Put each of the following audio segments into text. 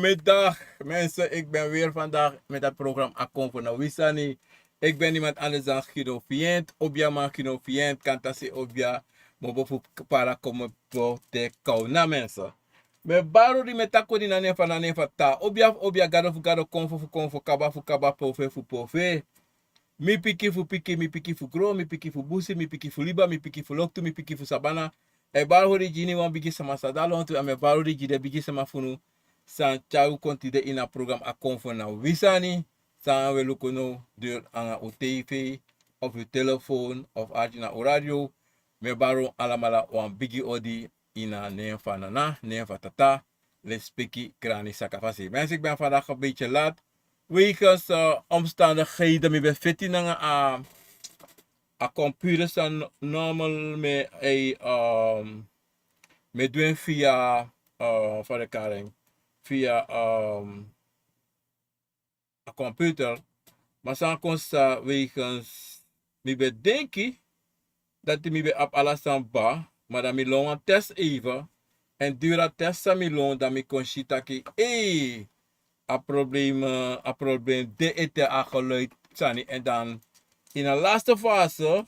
Goedemiddag mensen, ik ben weer vandaag met het programma Akomfo na Wisani. Ik ben iemand anders dan Guido Vient. Obja man Guido Vient, kantasi obja mobo para como te kou na mensen. Me baro di metako di na nefa ta. Obja gado konfo kaba fu pove. Mi piki fu gro, mi piki fu busi, mi piki fu liba, mi piki fu loktu, mi piki fu sabana. E baro di jini wan bigi sama sadalo, ontu ame baro di jide bigi sama funu. San chau kontide ina program Akomfo na Wisani. San we lukono deur anga o TV of uw telefoon of na o radio. Me baro alamala wan bigi odi ina neem nana, neem tata. Les speki krani sakafasi. Mensen, ik ben vandaag een beetje laat. Wegens omstandigheden, ik ben fit in a computer staan normal me me doen via voor de karing via een computer. Maar dan consta wegens me bedenken dat ik me op alles aan ba, maar dan me long een test even en duur dat test aan me long dat me kon shitaki a probleem de ete a geluid sani en dan in de laatste fase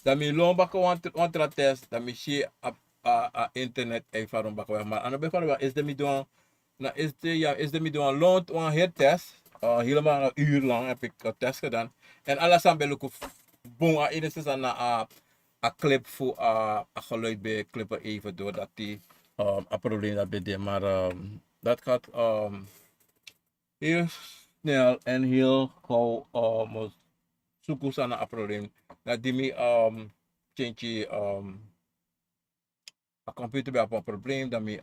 dan me long bakken want test dan me share a internet even bakken maar aan de bijvoorbeeld is de me doen na is de me doen loont een hertest helemaal een uur lang heb ik een test gedaan en alles aan belukken boom a iedereen is aan a clip voor a geluid bij clippen even doordat die een probleem dat bij maar dat gaat heel snel en heel gauw zoeken aan een probleem. Dat die me change a computer bij een probleem dat me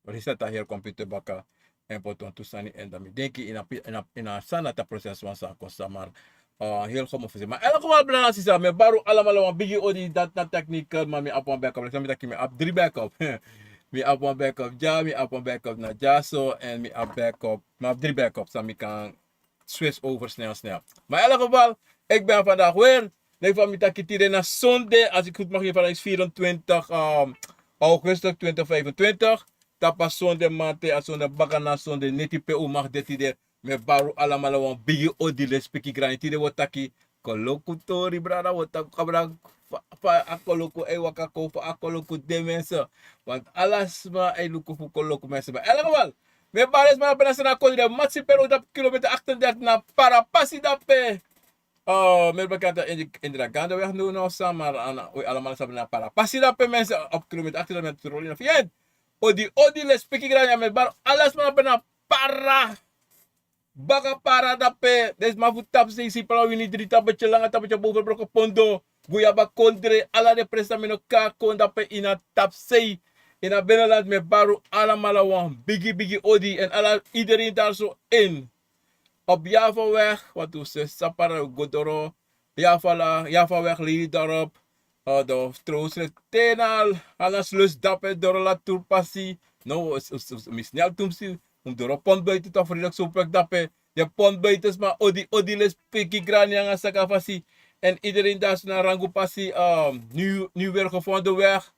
reset dat heel computer baka en potom toestaan en dan me denk ik in een sana dat proces van sa kosta maar heel goed moet maar elke geval belangrijk is dat me baru allemaal een biggie odi dat techniek maar me op een backup ik zeg me op 3 backup me op een backup ja me op een backup na jaso en me op backup maar op 3 backups dan me kan switch over snel maar in elk geval ik ben vandaag weer ik van me takitire na zondag als ik goed mag geven is 24 augustus 2025 tapa zondag mate als zondag bakana zondag neti pe mag detide me baru allemaal een biggie odi les peki granitide wotaki Koloko tori brada wota kabra pa Koloko waka kofa Koloko de mensen want alles maar luko voor Koloko mensen maar elke me bares maar penasa na kodire matsi pero dat kilometer 38 na para pasi dape me bekanta in de ganda weg nu nog samen maar allemaal samen na para pasi dape mensen op kilometer 38 met rolina fien odi les peki grania me bar alles maar pena para baka para dape des ma fu tap si pala wini dri tapetje langa tapetje boven broko pondo guyaba kondre ala de presta mino ka kon dape ina tap sei ina binnenland me baru allemaal wan biggie odi en ala iedereen daar zo in op Javaweg wat u zegt Sapara Godoro Javaweg Lili daarop de troosre tenal alas lus dape dorola turpasi no misnel tumsi doro pond buiten toch vriendelijk zo plek dape de pond buiten maar odi les piki grani aan sakafasi en iedereen daar zo naar rango passi nu weer gevonden weg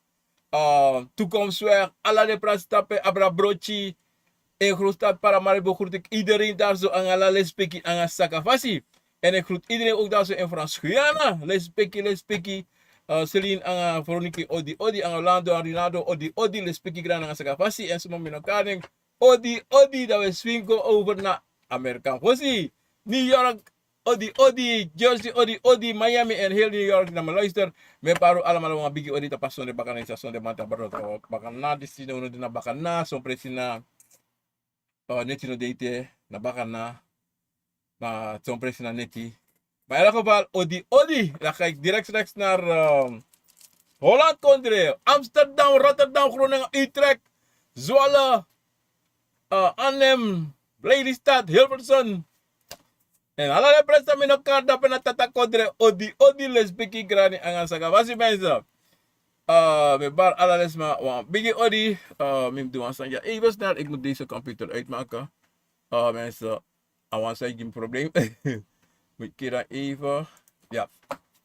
toekomstweg alla de pras dape abra brochi in grootstad Paramaribo groet ik iedereen daar zo aan alla les piki aan sakafasi en ik groet iedereen ook daar zo in Frans Guyana les piki Celine aan Veroniki odi aan Orlando Rinaldo odi les piki grani aan sakafasi en sommige minokaring odi dat we swingo over naar Amerika. Hoezie, New York, odi, Jersey, odi, Miami en heel New York naar me luister. Me paro allemaal een biggie odi tapas sonde bakan in sonde mata barot bakan na disino no na bakan na son presina neti no date na bakan na son presina neti. Maar in elk geval odi, dan ga ik direct straks naar Holland country, Amsterdam, Rotterdam, Groningen, Utrecht, Zwolle. Arnhem, Lelystad, Hilversum. En alle presta mi no karda pena tata kodre odi les biki grani angan saga. Wasi mensen. Me bar alle les ma wan bigi odi. Me doe aan sanja. Even snel, ik moet deze computer uitmaken. Mensen, aan geen probleem. Moet kira even. Ja,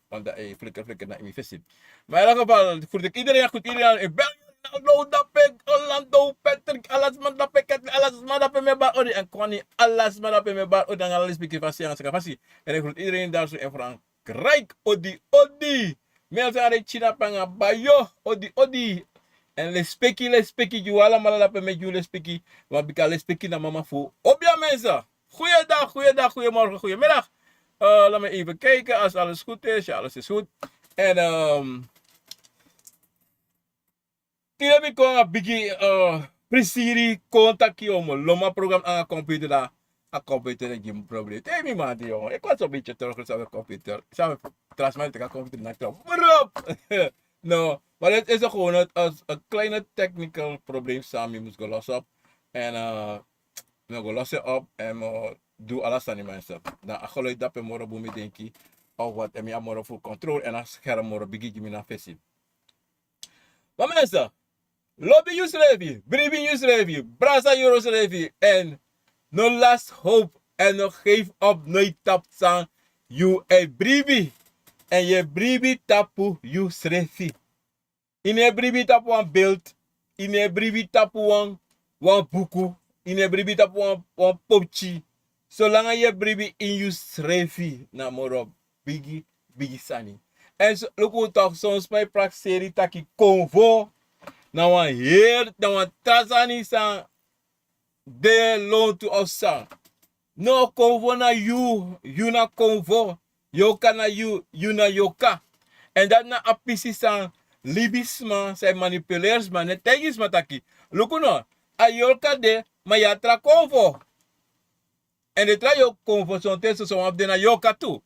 want dat flikker naar mijn visie. Maar in elk geval, voor iedereen goed, iedereen in België. Ronaldo dape, Orlando, Patrick, alas man dape, alas man dape me bar odi. En kwani alas man dape me bar odi. Dan alas biki fasi aan seka fasi. En ik groet iedereen daar zo in Frankrijk. Odi, odi. Mensen aan de China panga bayo. Odi, odi. En le speki, ju wala mala dape me ju le speki. Want bika le speki na mama fu. Obja mensen. Goeiedag, goedemorgen, goedemiddag. Laat me even kijken als alles goed is. Ja, alles is goed. En Tira mi kon a bigi presiri contacti om loma program aan computer da. A computer dat je een probleem. Tegen mi man die jongen. Ik was een beetje terug op de computer. Ik zou transmiten de computer naar terug. No, maar het is gewoon een kleine technical probleem samen. Je moet gaan lossen. En we gaan lossen op en doe alles aan die mensen. Dan ga je dat per morgen boem denken. Of wat en je morgen voor controle en als scherm morgen begin je me naar visie. Maar mensen. Lobi you Lebi, Bribi you Lebi, Brasa you Lebi. En no last hope en no geef op nooit tap sang you e Bribi. En je Bribi tapu you Lebi. In je Bribi tapu een beeld, in je Bribi tapu een buku, in je Bribi tapu een popchi. Zolang je Bribi in you Lebi, na moro bigi sani. En zo look toch soms mijn praxeri taki convo. Na wan heer, na wan trasani san de loon to osa. No convo na you na convo. Yoka na you na yoka. En dat na apisi san libisma, zijn manipuleersman, ne tegisma taki. Luku no, a yoka de, ma ya tra convo. En de tra yo convo son teso son abde na yoka tu.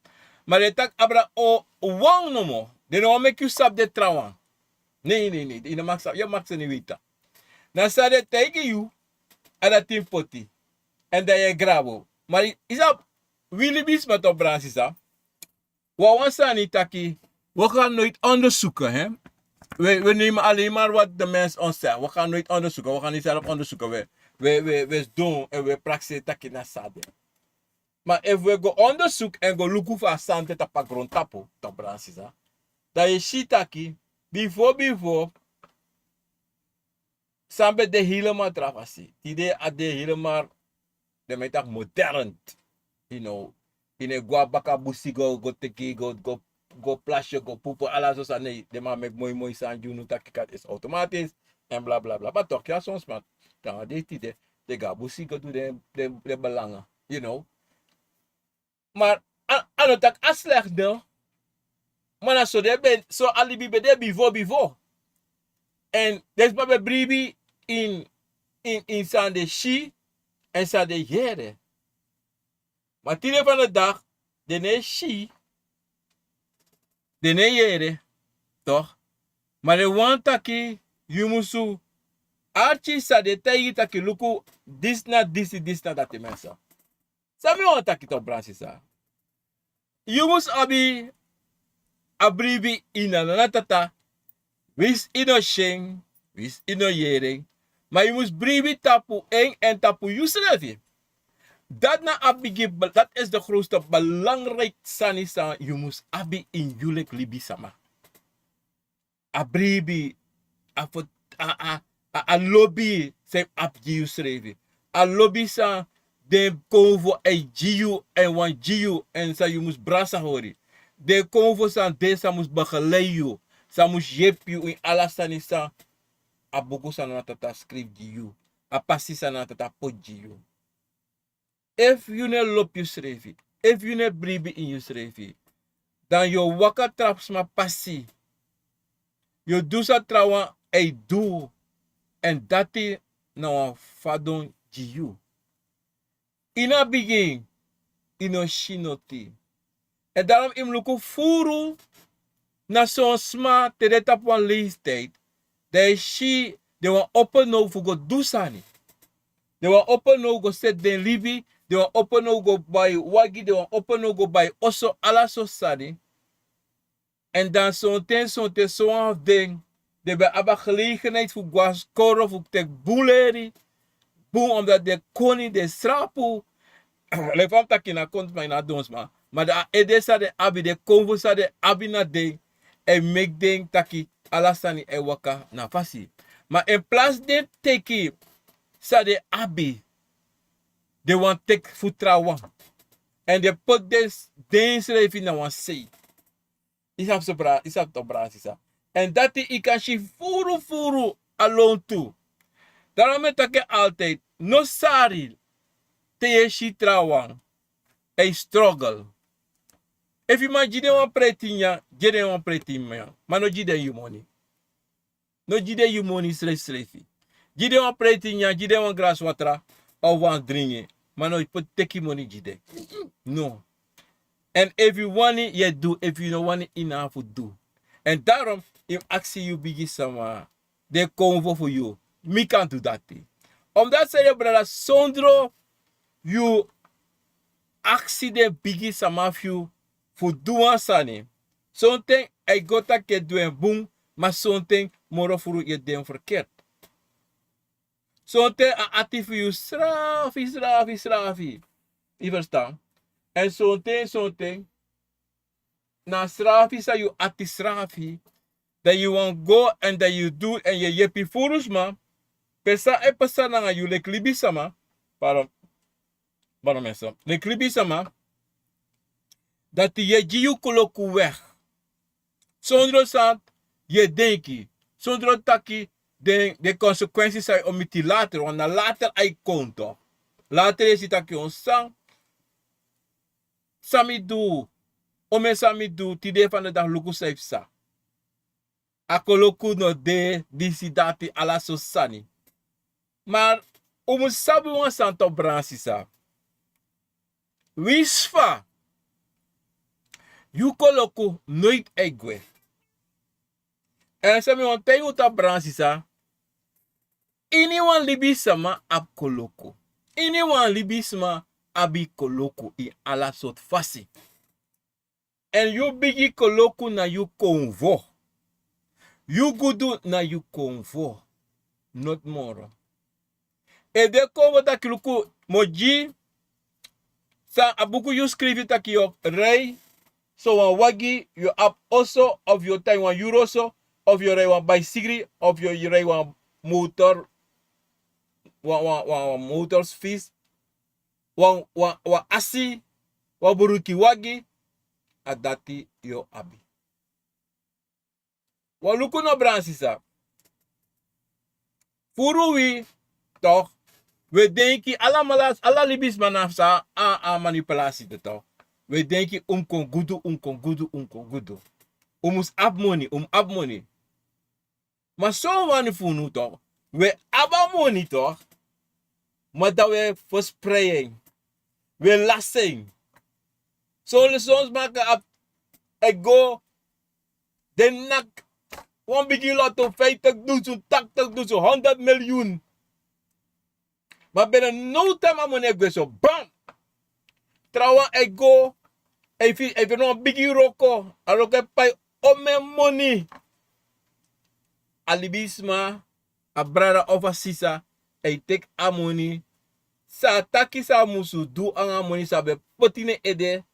Maar de tak abra o wang no mo. De no make you sab de trawan. Nee. Je mag ze niet weten. Dan staat het tegen je en dat team poti. En dat je grabo. Maar is dat Willy Bies met op branche is dat? We niet taki. We gaan nooit onderzoeken. Hè? We nemen alleen maar wat de mens ons zegt. We gaan nooit onderzoeken. We gaan niet zelf onderzoeken. We doen en we praktijken taki na sade. Maar als we go onderzoek en go look voor sante tapa grond tapo. Op branche is dat. Dat je shit taki. Before, sampai de helemaal trafasi. Tide ade helemaal, de metak modern. You know, in a guabaka busi go teki, go plasje, go poepen, alles zo nee. De man met mooi san, junu takikat is automatisch. En bla bla bla. Maar toch, ja, soms man. Dan de tide, de ga busi go doen de belangen. You know. Maar, aan tak asleg no. Maar zo de ben zo alibi be de before. En des maar be bribi in sande shi en sande jere. Maar tien van de dag de ne shi de ne jere toch? Maar de want taki you musu archi sa de tegi taki luku this na dat mensen. Sami want taki to branche sa. You must abi abribi ina Nana Tata, wis ino sheng, wis ino yering, maar je moest bribi tapu en tapu Yusrefi. Dat na abigi, dat is de grootste belangrijk sanisa, je moest abi in julek libi sama. Abribi, a lobi, sem abgi Yusrefi. A lobi sa, de konvo e jiu en wan jiu en sa je moest brasa hori. De convo san de sa mus bageleio. Sa mus jepiu in alasani sa. Abugo sa Nana Tata script you. A passi sa Nana Tata pot you. If you ne lop you srevi. If you ne bribi in you srevi. Dan yo waka traps ma passi. Yo do sa trawa e do. En dati na wan fadon you. Ina begin. Ino shinoti. En daarom im luku furu na zo'n sma te de tap wan leeftijd. De shi de wan open no voor go dusani. De wan open no go set den libi. De wan open no go by wagi. De wan open no go by oso ala so sadi. En dan zo'n te zo'n ding. De be aba gelegenheid voor gwas koro voor tek buleri. Boom omdat de koning de strapu. Le fam takina kont mij na dons ma. Maar de edesa de abi de konvo sa de abi na de. En make ding taki alasani e waka na fasi. Maar in plaats de teki, sa de abi, they want take futrawa. And they put this dance life in one say. Isap sobra, isap dobra sisa. En dati ikashi furu furu alone too. Daarom met ik altijd, no sari, te shi trawan, a struggle. If you man jide wan pretinya, jide wan pretinya, maar no jide you money. No jide you money slefi. Jide wan pretinya, jide wan grass water, of wan drinken, maar no put take money jide. No. And if you want it, you do. If you don't want it, enough to do. En daarom, if actie you bigi sama, they come for you. Me can't do that thing. Omdat ze je brada, zonder you actie de bigi sama you, voor doen sani. Something, I got a ke doen boom, maar something, moro voor je den verkeerd. Something, a ati voor you, srafi. Je verstaan? En something, na srafi sa you ati srafi, that you want go and that you do and je jepi furus ma, pesa e pesa na you lek libi sama, pardon mensen, lek libi sama, dat je jiu koloko weg. Zonder sant, je denki, zonder taki, de consequenties zijn om het later, want na later ai konto. Later is het aki ons sang, sami do, ome sami do, tide van de dag luku saif sa. Akoloko no de, disi dati ala so sani. Maar, omu sabi wan santo bransi sa. Wisfa, you koloko nooit egwe. En sabi wan te uta bransi sa, iniwan libi sama ab koloko. Iniwan libi sama abi koloko in ala sot fasi. En you bigi koloko na you konvo. You gudu na you konvo. Not more. E de konvo ta kiluku moji. Sa abuku you skrivi ta ki op rei. So wan wagi you up also of your time wan euro so. Of your rei wan bicycle. Of your rei wan motor. Wan motors fees. Wan asi. Wan buruki wagi. Adati yo abi. Wan luku no bransi sa. Furu wi, toch? We denken, alla libis manafsa a manipulatie de toch? We denken, kon gudu. Mus ab money. Maar zo wani funu toch? We aba money toch? Maar dat we verspreiden. We lassen. Zo le soms maken ab, go, de nak. Wan bigi lotto 50.000, 80.000, 100 miljoen. Maar binnen no time amone ik zo bam. Trouwa ik go. Even nog bigi roko. Aroko pay ome money. Alibisma. A brada of sisa. I take a money. Sa taki sa musu do anga money sa be potine ede.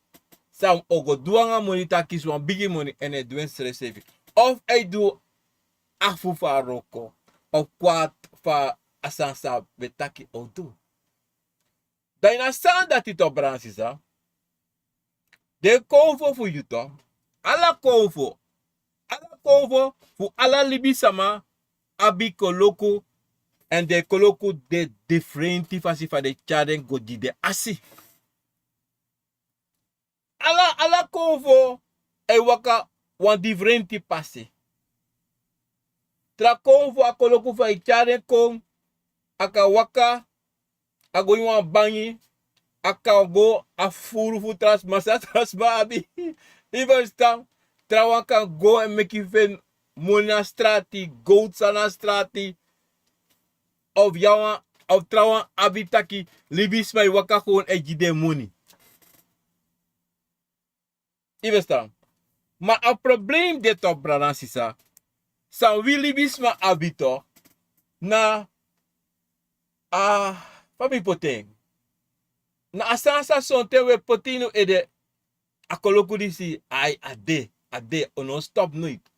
Sa ogo do anga money taki so bigi money en e doen stress even. Of I do afu fa roko. Of kwat fa asansa betaki odo. Daina san dat it op bransi sa. De konfo fu yuto. Ala konfo. Fu ala libi sama. Abi koloko. En de koloko de differenti fasi fa de chaden go di de asi. Ala konfo. E waka wan differenti pasi. Tra konfo a koloko fa i chaden kon. Aka waka. Ago yon bangi. Aka go a furu fu masa abi. Even stam. Trawan kan go en meki fen monastrati, goats anastrati. Of yawan, of trawan abitaki. Libis mai waka gewoon e jide money. Even stam. Maar a probleem dit op bradansisa. San wi libis ma abito. Na papi poteng. Na asansa sonte we potino ede akoloko disi ade ono stop nooit.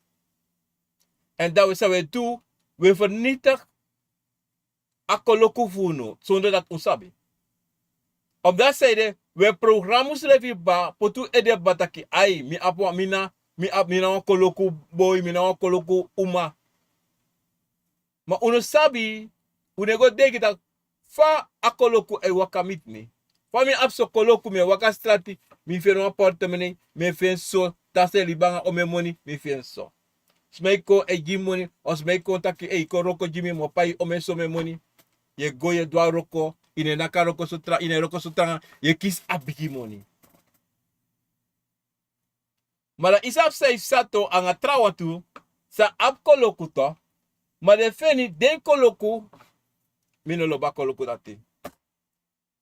En dat we zo we doen, we vernietig a Koloko funo, zonder dat usabi. Op dat zijde, we programma's levi ba, potu ede bataki ai, mi apwa mina wan Koloko boy, mina wan Koloko uma. Ma uno sabi, unego degi dat fa a Koloko e waka mit me. Fa mi apso Koloko me waka strati, mi fe no portemone, me fe so, tase libanga o me money, mi fe so. Smeko e jim money, o smeko taki e koroko jimi mo pai o me so me money. Ye go ye dwa roko, ine naka roko sutra, ine roko sutra, ye kis abigi money. Mala isap sa isato ang atrawa tu, sa ap Koloko to, ma de feni den Koloko, mino loba Koloko dati.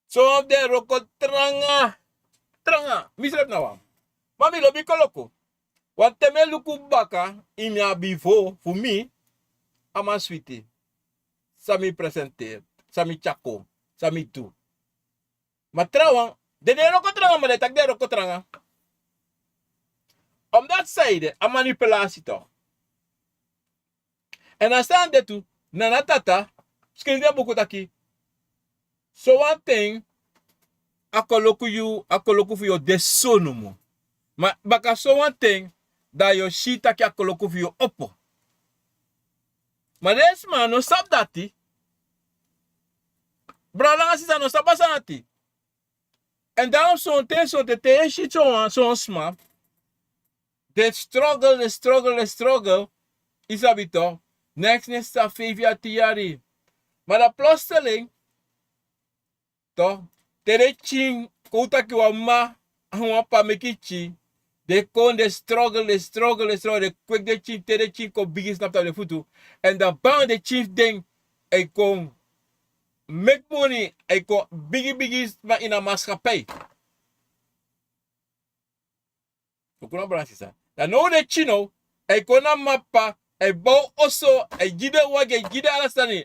So de roko tranga, misrep na wam. Mami lobi Koloko. Wat teme luku baka, imya bifo, fu mi, ama switi. Sami presenter, sami chako, sami tu. Matrawang, de roko tranga ma de tak de roko tranga. Om dat zijde, a manipulatie toch. En dan staan de toe, Nana Tata, schreef je boek taki. So one thing, a Koloko voor je desonomo. Maar baka so one thing, dat je shit taki a Koloko voor je oppo. Maar deze man, no sap dati. Brada sisa no sapasanati. En daarom zo'n te shit zo'n sma. The struggle, isabito. Next sta 5 jaar 10 jaar. Maar dat plotseling, toch? Tere ching, kouta ki wa ma, wa pa mekichi. De kon de struggle, de quick de ching, tere ching ko bigi snap de futu. En dan bang de chief ding, e kon make money, e kon bigi ma in een maatschappij. Okuna bransisa. Dan no de chino, e kon na mappa, e bouw osso, e gide wage, gide alasani.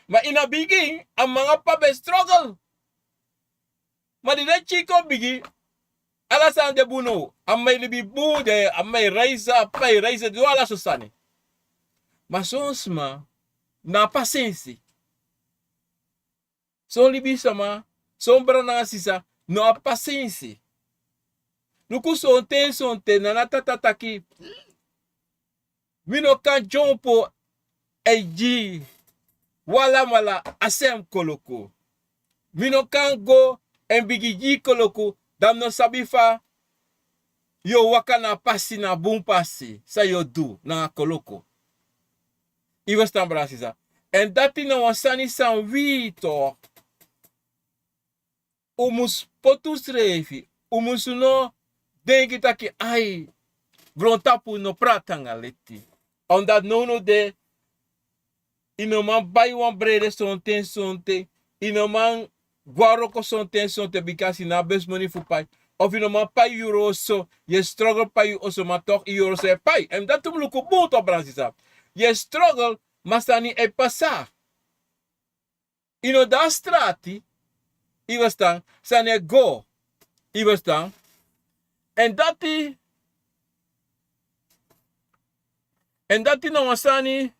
Maar in a begin, a mga pa be struggle. Maar die chico bigi, alasan de buno, a may libi bude, a may reisa, do ala susani. Maar soms ma, na pasensi. Son libi sama, son brana sisa, no a pasensi. Nuku son te, Nana Tata taki. Mino kan jompo, e ji. Wala asem Koloko. Mino kan go en bigiji Koloko. Dam no sabifa. Yo waka na pasi na boom pasi. Sa yo do na Koloko. Iwas tambra sisa. En dati na wasani san wito. Umus potus refi. Umus no denki taki ai. Brontapu no pratanga leti. Omdat no de. Ino man buy one brede sonte. Ino man guaroko sonte because ina best money for pay. Of ino man pay euro so, je struggle pay you also maar toch euro se pay. En dat tum luko boot op Bransisa. Je struggle, maar stani e passa. Ino da strati, i was dan, sane go, i was dan. En dati no wasani.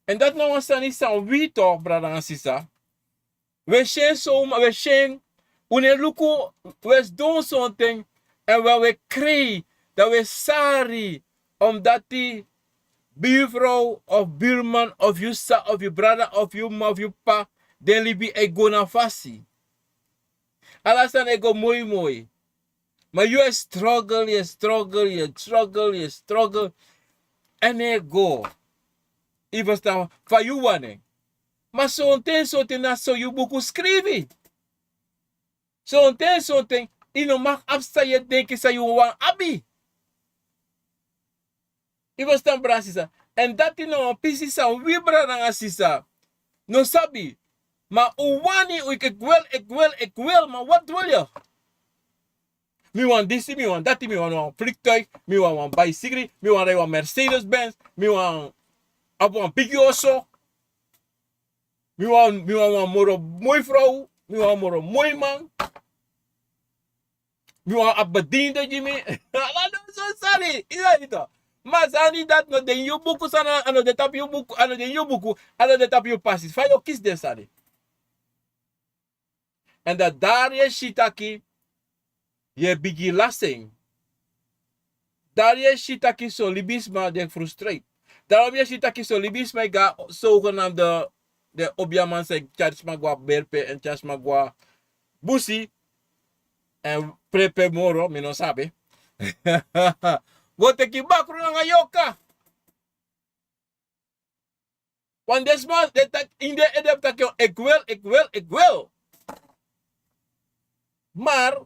En dat nou was dan niet zo'n wie toch, brada en sisa. We zijn zo, we zijn, wanneer luku, we doen zo'n ding. En we krijgen, dat we sorry, omdat die buurvrouw of buurman of je sa of je brada of je ma of je pa, den libi e go na fasi. Alasan e go mooi. Maar je struggle. En e go. Iwas ta fa you wani. Maar zo'n ten na zo je boek schrijven. Zo'n ten, ino mag afsta je denken sa you wan abi. Iwas ta brasisa. En dat ino pisi sa wibra na sisa. No sabi. Maar wani ik wil, maar wat wil je? Mi wan disi, mi wan dati, mi wan een vliegtuig, mi wan een bicycle, mi wan een Mercedes-Benz, mi wan een bigioso. Mi wan een mooi vrouw, mi wan een mooi man. Mi wan een bediende, Jimmy. Laat hem zo sorry. Is dat niet? Mas ani dat no den you buku sana ano de tap you buku ano den you buku ano de tap you passes. Fa yo kis den sani. En dat daar je shitaki je bigi lasting. Daar je shitaki so libisma de frustrate. Daarom je shitaki so libisma ga zogenaamde de objaman se charge magwa berpe en charge magwa busi en prepe moro, mi no sabe. Gote ki bakru nga yoka. Want desman de tak in de edep tak yo ik wil. Maar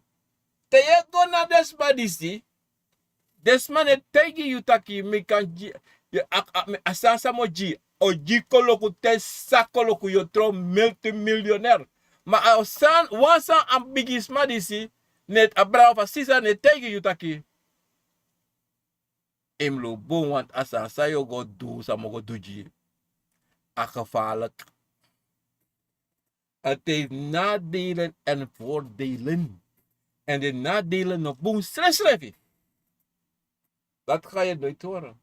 te je go na desma disi, desman e tegi you taki mi kan asasa moji oji koloku te sakoloku yo tro multimillionaire. Maar asan wansa am bigisma disi net abra of sisa ne tegi you taki. Emlo bon want asasa yo go do samo go doji. Gevaarlijk. Het heeft nadelen en voordelen. En de nadelen nog boem stress. Dat ga je nooit horen.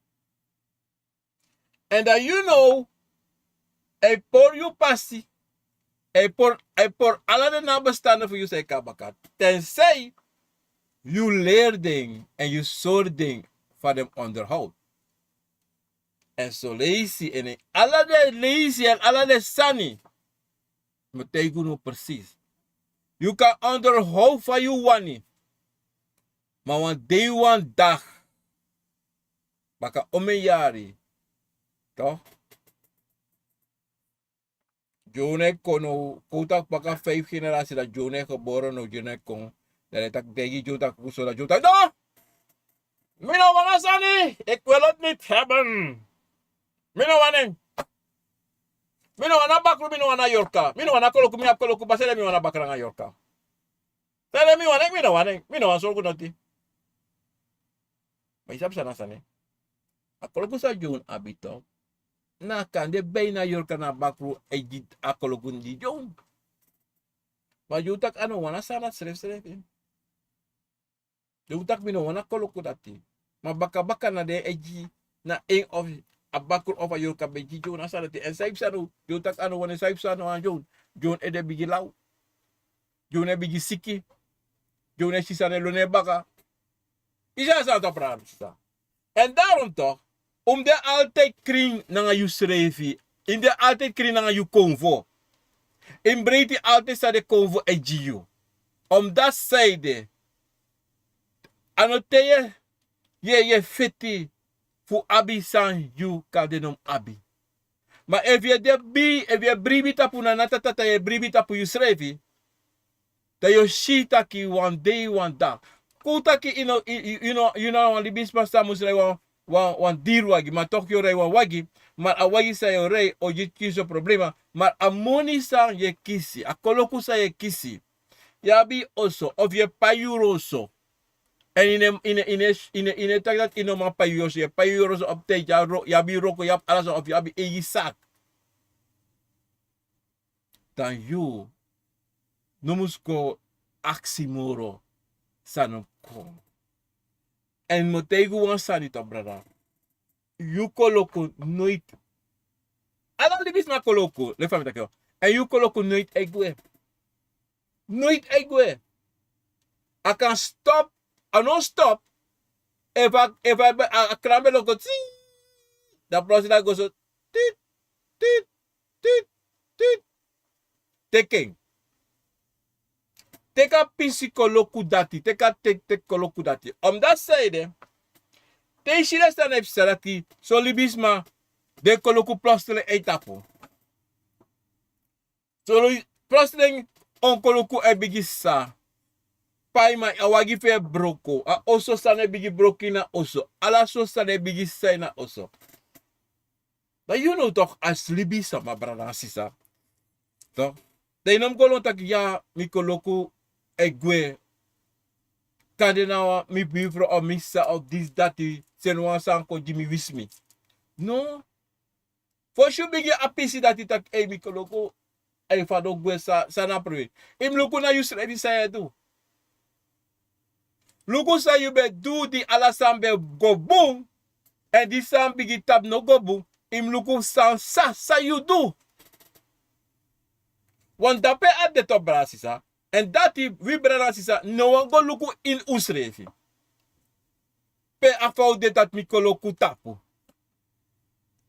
En dan you know, por je passie, por alle de nabestaanden voor je zei kabakat. Tenzij je leerding en je soording van hem onderhoudt. En zo lees je en alle de lees je en alle de sani. Betekent nu precies. Je kan onderhouden van je wani. Maar want die one dag. Baka omejari. Toch? Jone kono. Koutak baka 5 generatie dat Jone geboren no Jone kon. Dat het tak degi Jota kuso dat Jota. No! Mino wana sani. Ik wil het niet hebben. Mino wanen. Mino wana bakru, mino wana yorka. Mino wana koloku, mino koloku, basere mino wana bakranga yorka. Tele mino wana sorgo noti. Maar isap sana sane. A koloku sa joun abito. Na kan de bayna yorka na bakru ejit a koloku ndi joun. Maar jutak ano wana sana sref. Jutak mino wana koloku dati. Maar baka na de eji na een of abakur of a yorka beji joun asalati en saib sanu jotak ano wane saib sanu an joun ede bigi law joun e bigi siki joun e sisane lone baka isa sa to praat en daarom toch om de altijd kring nanga you srevi in de altijd kring nanga you konvo in breedte altijd sa de konvo e jiu om dat zijde anoteye ye fiti fu abi san you kadenom abi. Maar if je bribi tapu na Nana Tata je bribi tapu you srevi, dat je shita ki one day one dag. Kuta ki you know wan libis pa samus rei wan diru wagi, maar toch yo rei wan wagi, maar a wagi sa yo rei o je kiso problema, maar a moni san je kisi, a koloku sa je kisi. Yabi also of je payuro so. En in tak dat in oma payuros je payuros op tijd ja bi roko ja alles of ja bi egi sak. Dan you nomus ko aksimoro sanoko. En motegu wan sanito brada. You koloko nooit. Ala libis na koloko, le fami takyo. En you koloko nooit egwe. Nooit egwe. I can stop. I don't stop. If I cramble logo, the process goes so taking. Take a psycholoku dati. Take koloku dati. Dat side, te shira staan heb saraki, so libisma, de koloku plastele etapo. So plastele on koloku ebigisa. Paima awagi fe broko. A oso sane bigi brokina oso. Ala so sane bigi saina oso. Maar you know toch as libisa ma brada sisa. Toch? De nom kolon tak ya mi koloku egwe. Kande na mi bifro of misa of this dati senwa sanko jimi wismi. No. For sure bigi apisi dati tak e mi koloku e fado gwe sa na pre. Im luku na yus ready sa do. Luku sa you be do di alasambe go boom. En die san bigi tap no gobu. Im luku san sa you do. Want dape at de top brasisa. En dati we brasisa no one go luku in usrefi. Pe afau de dat mi koloku tapu.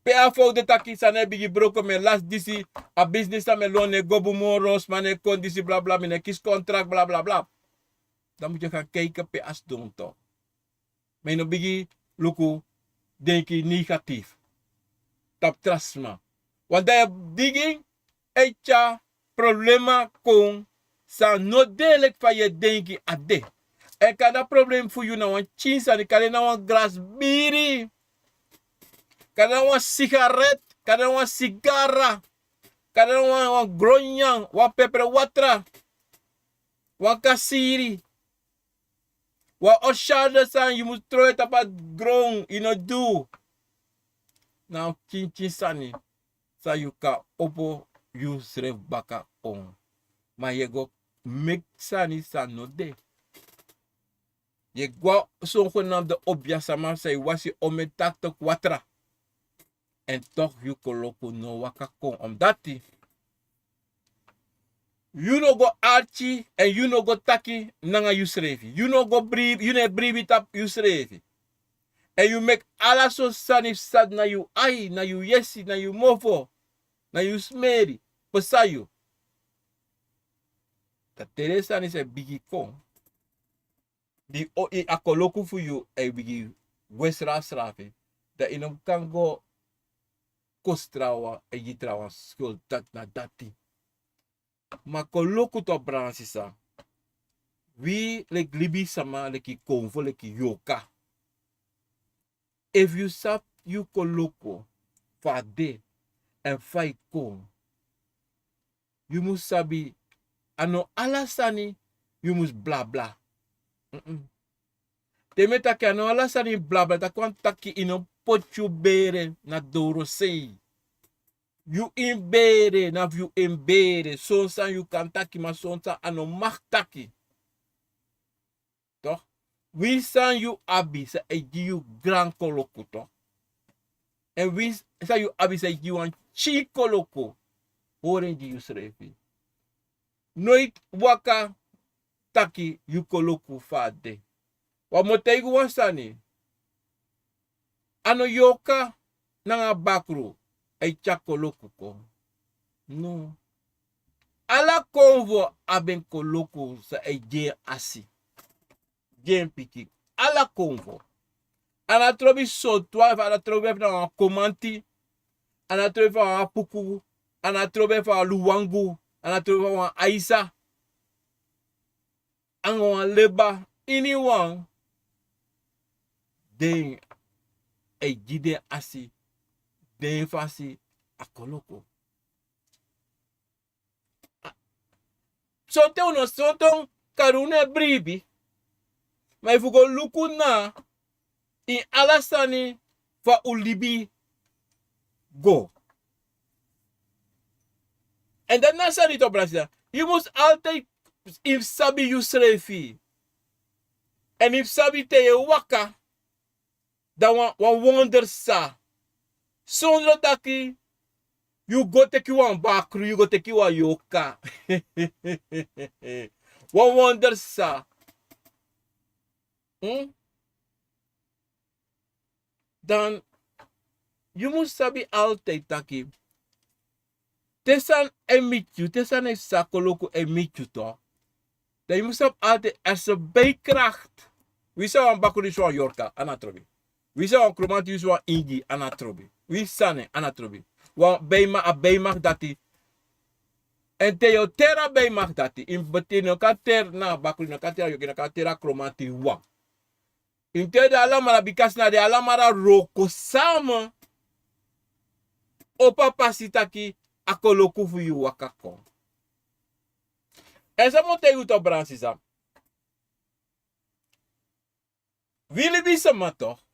Pe afau de taki sane bigi broko me last disi a business ta me loan gobu moros mane kon disi bla bla mene kis contract bla bla bla. Dan moet je gaan kijken pe as doen toch. Maar no bigi luku denki negatief. Tap trasma. Want daar bigi etja problema kon sa no delik van je denki ade. En kan dat probleem voor je nou een chins en kan je nou een glas biri. Kan je nou een sigaret, kan je nou een sigara, kan je nou een gronjang, wat pepper watra, wat kasiri. Wat oshade san, je moet throw it op het grond, you know do. Nou, chin sani, sa you ka opo, you sref baka on. Maar je go make sani san no de. Je go zogenaamde objasama say wasi ometakte kwatra. En toch you koloko no waka kon. Omdat you no go archi en you no go taki nanga you srevi. You no go brief, you ne brief it up you srevi. En you make ala so sani sad na you ai, na you yesi, na you mofo, na you smeri. Pesayu. Dat Teresa is een bigi kon. Die a koloko voor you e bigi wesra srafi. Dat in hem kan go kostrawa e jitrawa skuld dat na dati. Maar koloko to bransisa. We like Lebi sama like Akomfo like yoka. If you sap you koloko fade en fai kon. You must sabi ano alasani you must bla bla. Te taki ano alasani bla bla ta kwantaki ino pochu bere na doro sei. You imbere na you imbere. Sonsa you kan taki ma sonsa ano mag taki. Toch? Wie san you abi sa eji you grand koloko toch? En wie san you abi sa eji you an chi koloko. Horen die you srefi. Nooit waka taki you koloko fade. Wa motegu wasani. Ano yoka nanga bakru. Ay koloko ko. No. Ala konvo aben koloko sa ay je asi. Jen piki. Ala konvo. Ana trobi sotwa, ana trobi na komanti. Ana trobi fa puku. Ana trobi fa luwangu. Ana trobi fa aisa. Ango leba. Anyone. Den ay jide asi. Den fasi a koloko. Sonte uno sonton karune bribi. Maar if you go look na in alasani fa ulibi go. En dan na sani to Brazil. You must altijd if sabi you srefi. En if sabi te je waka. Dan wan wonder sa. Zonder dat you go take you one bakru, you go take you a yoka. One wonder sa. Dan you must sabi altijd taki. Tesan emitju, tesan e sakoloko emitju to. Dan you must have altijd as a bijkracht. We zou een bakru zo yorka anatrobi. We zou een kromanti zo ingi anatrobi. We sane anatrobi. Want bijma a bijma dati. En te yo tera bijma dati. In betino kater na bakru na kater yo kina katera kromanti wa. In te de alamara bikas na de alamara roko sama. Opa pasitaki akoloko fu yu wakako. En sa mo te yu to bransisa. Willen wie ze maar toch?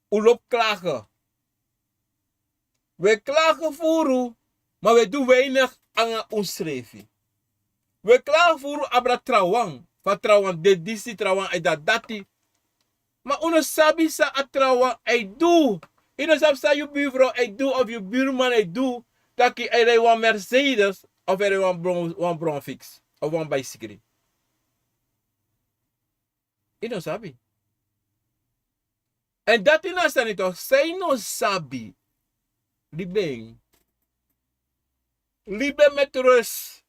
Ulop klagen. We klagen voor maar we doen weinig aan ons schreefje. We klagen voor abra trouwang. Van trouwang, de disi trouwang, en dat dati. Maar uno sabi sa atrawa ay do. Ino sabi sa je buurvrouw ay do of je buurman ay do. Dat je er een Mercedes of er een bron fix. Of een bicycle. Ino sabi. En dat in asani toch, zij no sabi. Libeng. Libe met rust.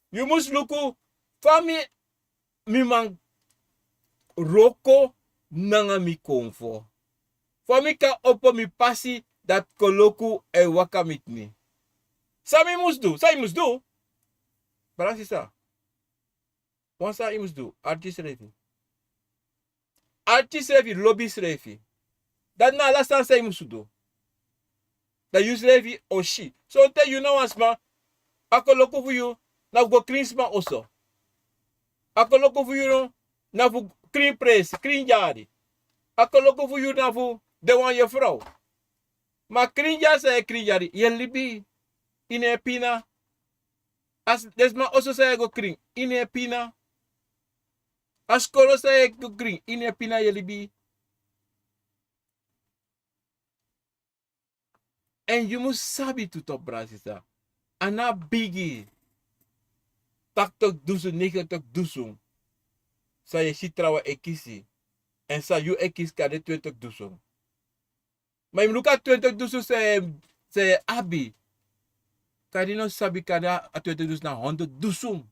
Je moest luku. Fami mi man roko nanga mi Akomfo. Fami ka opo mi pasi dat Koloko e waka mit mi. Sami moest do. Sa moest do. Barang sa. Wansa i moest do. Artis refi. Artis refi, lobi refi. Dat na last time sa moest do. Dat use refi oshi. So te you know asma. Akoloko for you. Na go clean sma also. Akoloko for you no. Na fu clean press, clean jari. Akoloko for you na fu de wan je vrouw. Maar clean jari sa clean jari. Je libi. Ine pina. As desma also sa go clean. Ine pina. As kolo sa go clean. Ine pina je libi. En je moet sabi tutop brasisa. Ana bigi. Tak dusu, 90 dusu. Sa je si trawa ekisi. En sa you ekis kade 20 dusu. Maar je luka 20 dusu se abi. Kadi no sabi kada a 20 dusu na 100 dusu.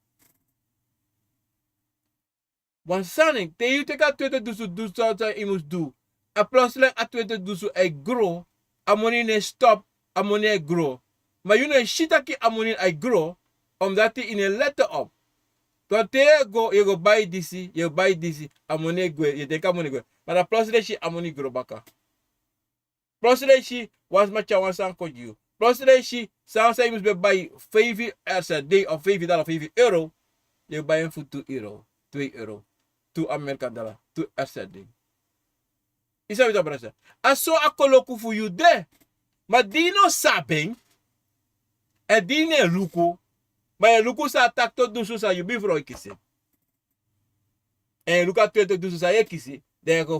Want saning, te you teka 20 dusu sa imus do. A plotseling a 20 dusu e grow. Amoni ne stop. Amoni e grow. Maar you know shitaki amoni e grow. Omdat hij in een letter op. Toen je go buy disi, je buy disi, amone go, je denk amone go. Maar dan plotseling je amone go baka. Plotseling je was met jou aan san kodju. Plotseling je san say must be buy 5 as a day of $5 of €5. Je buy hem voor €2, €2, $2 2 as a day. Isa wita brasa. Aso akoloku for you there. Maar dino sabing. En dine luku. Maar je luku sa tak tot dusu sa je buurvrouw kiezen. En je luka 20 dusu sa je kiezen. Dan je go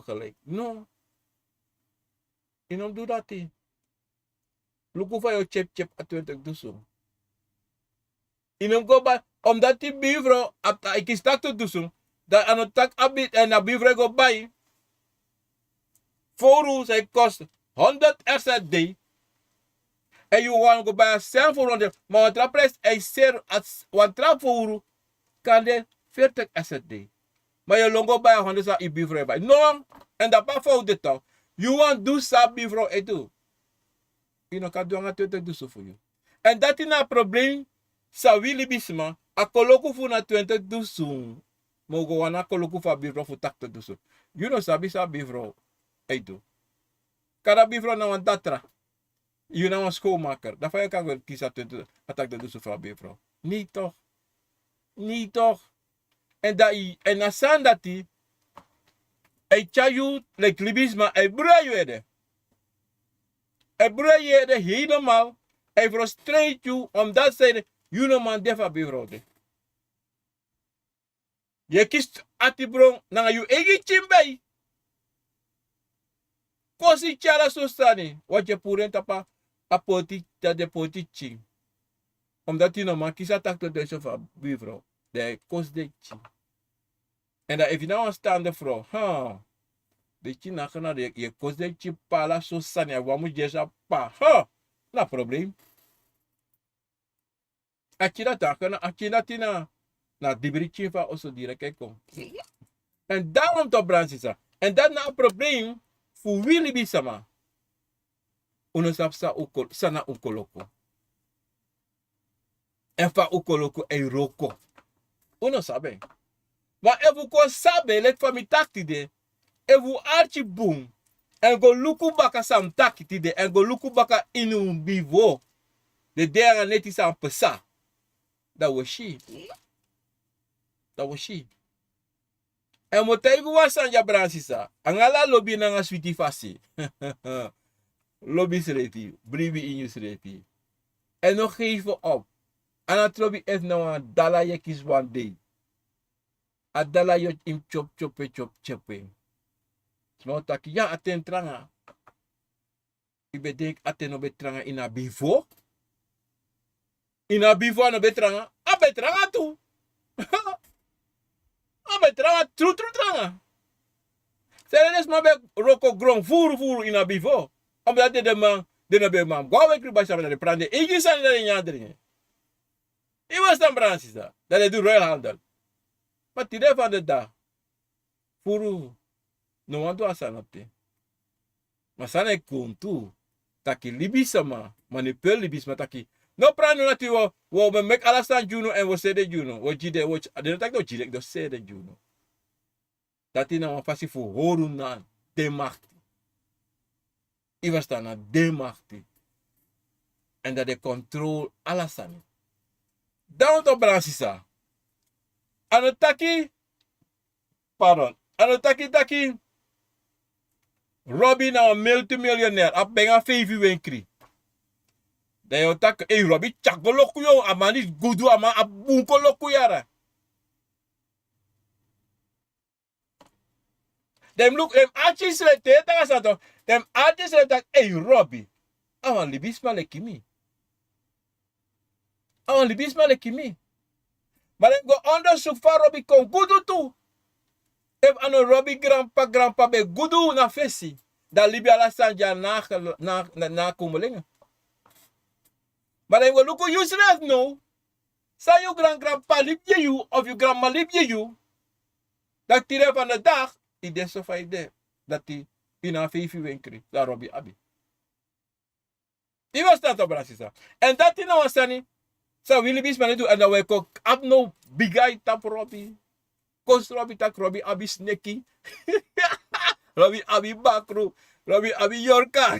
gelijk. No. Je don't do dat. Luku van je chep a 20 dusu. Je don't go bij. Omdat die buurvrouw ik kies tak tot dusu. Dan aan het tak abit en de buurvrouw go bij. Voor zij kost 100 a day. En je want go buy a cell for 100. Maar wat trapres is zeer als wat trap voor kan de 40 a day. Maar je longo buy 100 sa i bifro bij. No, en dat pa voor dit toch. You want do sa bifro etu. You know kan doen 20 do so voor you. En dat is een probleem sa willi bisma. A koloko voor na 20 do so. Mogo wana koloko voor bifro voor 80 do so. You know sabi sa bifro etu. Kada bifro na wan tatra. Je nou een schoonmaker. Dan van je kan wel kiezen dat de dus vrouw buurvrouw. Niet toch? Niet toch? En na san dat die. Hij tjaju, like libisma, hij broeien. Hij broeien helemaal. Hij frustreert je omdat zij je no man defa buurvrouw. Je kiest atibron na je eigen chimbay. Kosi chala so stani. Wat je poeren tapa. Apoti dat de potichi. Omdat hij normaal kies attack tot de van buurvrouw. De kost de chi. En dat if je nou een staande vrouw. De chi na kana de je kost de chi pala so sanya. Wa moet je sa pa. Na probleem. Akira ta kana akira tina. Na dibirichi va also direct kom. En daarom to branche. En dat na probleem. Voor willi bisama. Uno sapsa sana ukoloko. En fa ukoloko e roko. Uno sabe. Maar evu ko sabe let fa mi takti de. Evu archi boom. En go luku baka sam takti de. En go luku baka inu bivo. De dera neti sam pesa. Dat was she. Dat was she. En motaibu wasan ja bransisa. Angala lobi na nga sweetie fasi. Lobi srefi, bribi in je srefi. En nog geven op. En dat lobi is nou een dollar je kies one day. A dollar je in chop. No taki ja aten tranga. Ibe denk aten no betranga ina bifo. Ina bifo no betranga. A betranga tu. A betranga tru tranga. Serenes ma be roko grong furu ina bifo. Omdat de man de na be man. Gwa we kri ba de prande. Igi san de nyadri. I was dan bransisa. Dat hij doet royal handel. Maar tide van de dag. Furu. No want to asanapte. Maar sana kontu. Taki libisama. Manipel libisma taki. No prano nati wo me mek alasan juno en wo sede juno. Wo jide wo. Adeno tak do jide do sede juno. Dati na wafasi fu horu na de machti. I was dan na de machti. En dat de control alasani. Down to bransisa. Ano taki. Pardon. Ano taki. Robbie na een multimiljonair. Ap benga 5 wenkri. Da yo tak. Robbie chakoloku yo. Amani gudu ama abukoloku yara. Dem look em archis lete. Taka sato. Dem archis lete. Robbie. Awan libisma lekimi. Awan libisma lekimi. Maar dem go onderzoek van Robbie kon gudu tu. If ano Robbie grandpa be gudu na fesi. Da Libya la sanja na kumulinga. Maar hij wil ook useless no. Sa je grandpa libje you of je grandma libje you. Dat tire van de dag. I desofai de. Dat die in een 5 winkri. Da Robbie abi. Die was dat op rasisa. En dat die nou sani. Sa willy bis man do. En dan we kok ab no bigay tap Robbie. Kos Robbie tak Robbie abi sneki. Robbie abi bakru. Robbie abi yorka.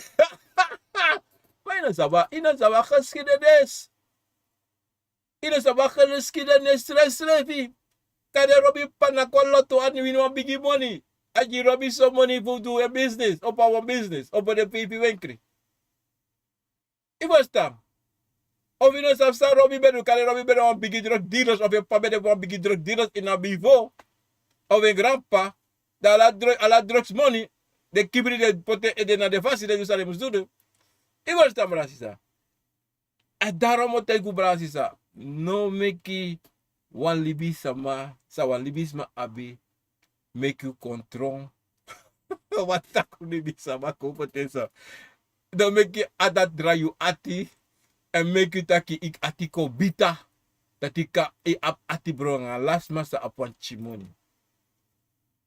Maar ina zaba geschiedenis. Ina zaba geschiedenis stress-revi. Kade Robbie panakoloto ani win one biggie money. Aji Robbie some money for do a business. Opa one business. Opa de pipi wenkri. It was time. Of you know some Robbie bedu. Kade Robbie bedu one biggie drug dealers. Of je pa bedu one biggie drug dealers in a bivo. Of een grandpa. Da ala drugs money. De kibri de pote ede na de fasi de usale musdudu. It was time rasisa. En daarom moet ik brasisa. No meki wan libi sama. Sa wan libisma abi. Make you control. Wat tak libi sama ko potensa. Dan make you adat dra you ati. En make you taki ik atiko bita. Tatika e ap ati bronga. Last masa apwan chimoni.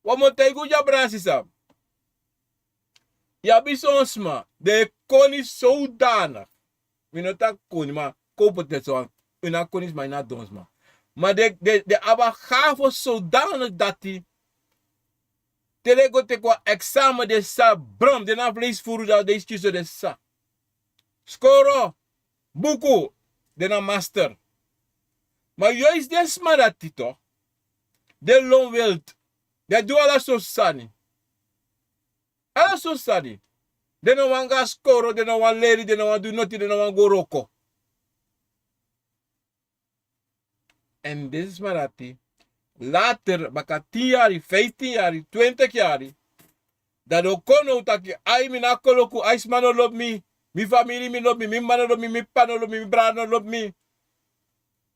Wat moet ik ja brasisa. Ja bisonsma. De koni zodanig. Minota koni maar kopen het zo. Una koni is maar na donsma. Maar de aba gavo zodanig dat die. Telego te kwa examen de sa bram. De na vlees voeren dat deze tussen de sa. Skoro. Buku. De na master. Maar juist desma dat die toch. De long wilt. De doe ala so sani. Ala so sani. De no wan ga skoro. De no wan lady. De no wan do nothing. De no wan go roko. En dit is maar dat die. Later, baka 10 jaar, 15 jaar, 20 jaar. Dat ook kon dat je, ai mina Koloko, ai smano lop mi. Mi familie mi lop mi, mi mano lop mi, mi pano lop mi, mi brano lop mi.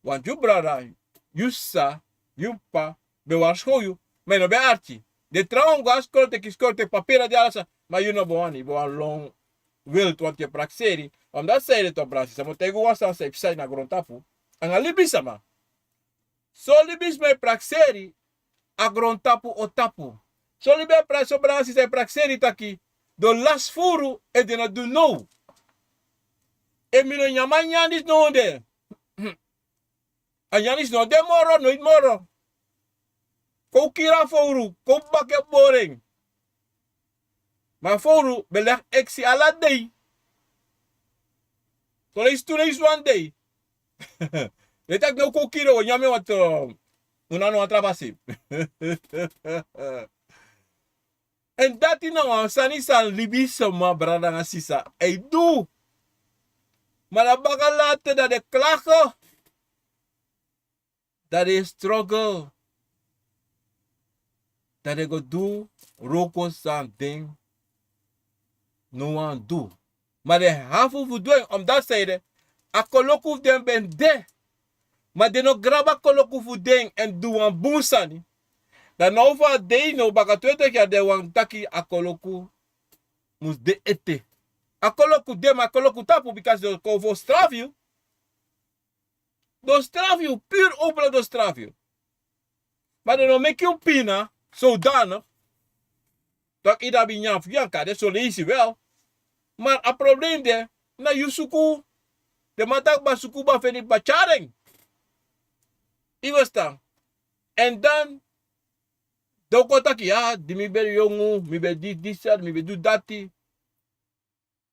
Want you brada, you sa, you pa, be waarschuw you. Maar no be archi. De trouwen go askolte, kiskolte, papieren die alles. Maar you no be wani, be wan long wild, want je praxeri. Omdat zij het op brasi, sa mo tego wasan sa ipsai na grontapu. Ang alibisa ma. So libis me praxeri agron tapu o tapu. So libe praso bransi se praxeri taki. Do las furu e de na do no. E mino nyaman yanis no de. A yanis no de moro no it moro. Ko kira furu, ko bake boring. Ma furu beleg eksi ala day. So lees two days one day. Je tak no ko kiro, nyame wat unano trafasi. En dati nou sani san libisa ma brada nga sisa. Ei do. Maar dan baka later dat de klagen. Dat is struggle. Dat ik go do, roko san ding, no one do. Maar de hafu voor doen, omdat zij a koloko den ben de. Maar de no graba koloko voor ding en do een boensani. Dan nou van de no baka 20 jaar de wan taki a koloko mus de ete. A koloko de ma koloko tapu because de ko voor straf you. Do straf you, puur open do straf you. Maar de no make you pina, zodanig. Dat ida bi nyaf yanka, de so lees wel. Maar a probleem de, na you suku, de matak ba suku ba feni ba charing. Iwastan. En dan, doko taki, ja, di mi be yongu, mi be dit, mi be do dati.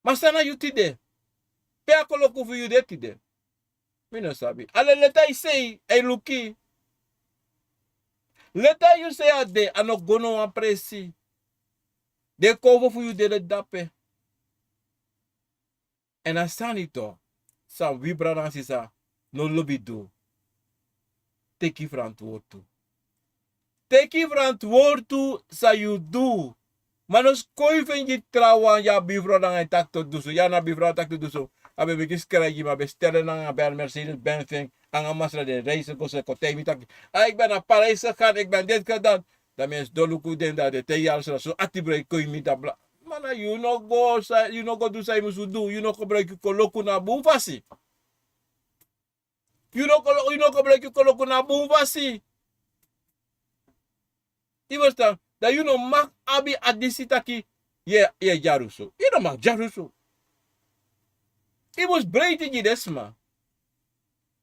Maar sana you tide. Pe a koloko fu you de tide. Mi no sabi. Ale leta I say, e luki. Leta you say a de, ano gono a presi. De kovo fu you de le dape. En a sanito, sa vibra dan sisa, no lobi do. Teki verantwoord. Teki verantwoord sa you do. Manos koiven je trouwen ja bivro dan een tak tot duso. Ja na bivro tak tot duso. Abe bekis krijg je maar bestellen dan een Mercedes Benz aan een masra de reizen kost kotei mi tak. Ik ben naar Parijs gegaan, ik ben dit gedaan. Dan mens doluku den dat de 2 jaar zo atibre koi mi dat bla. Mana you no go do say musu do. You no gebruik je koloko na boomfasi. You no gebruik je koloko na boomfasi. Je verstaan? Dat you no mag abi adisitaki ye jaruso. You no mag jaruso. It was breed in desma.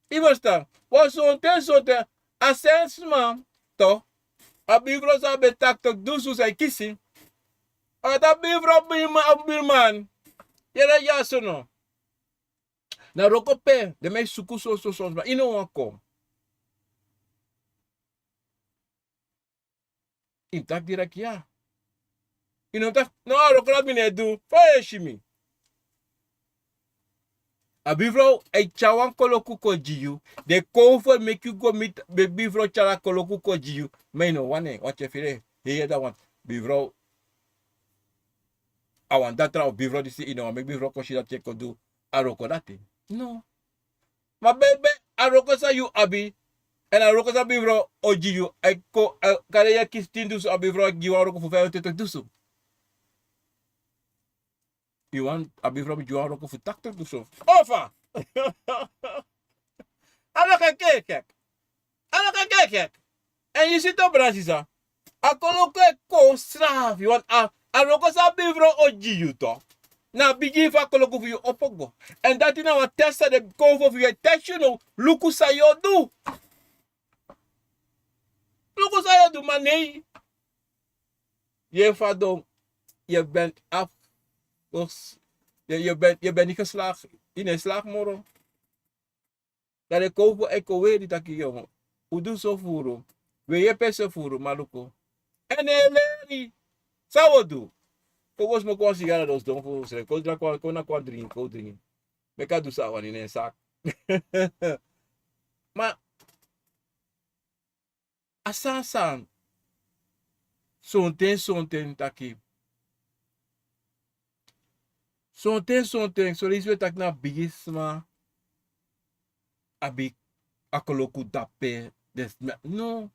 Je verstaan? Was zo'n te assessment toch? A bivro sa betak tok dusu say kisi. A da bivro birman. Yera yaso no. Na rokope de me suku so ma ino wako. Intak direct ja. Ino tak no rokola mine du. Fa shimi. A bivro e chawan koloku ko jiyu. De Akomfo make you go meet be bivro chala koloku ko jiyu. Meino wani wat je fire. Hier dat want bivro awan datra of bivro disi ino make bivro ko shi dat je ko do aroko dati. No. Maar bebe aroko sa you abi en aroko sa bivro o jiyu. E ko kare ya kistin dusu a bivro giwa aroko fu 25 dusu. You want a bivro bi giwa aroko fu 80 dusu. Ofa. Alaka kek. Alaka kek. En je zit op Brazisa. A koloko ko straf. You want a roko sa bivro o jiyu to. Na bigi fa koloko fu you opogo. En dat na wat testa de Akomfo fu you test you know. Luku sa yo do. Luku sa yo do maar nee. Je vadom. Je bent af. Je bent niet geslaagd. In een slaagmoro. Dat de Akomfo eko weer die taki jongen. Hoe doe zo voeren? Wil je peso voeren, maluko? En eleri. Sao do. Pogos mo kon sigara dos don fu se ko dra ko na ko drinking. Me ka do sa wani ne sak. Ma asasan sonten taki. Sonten so riswe tak na bigisma abi akoloku dape des no.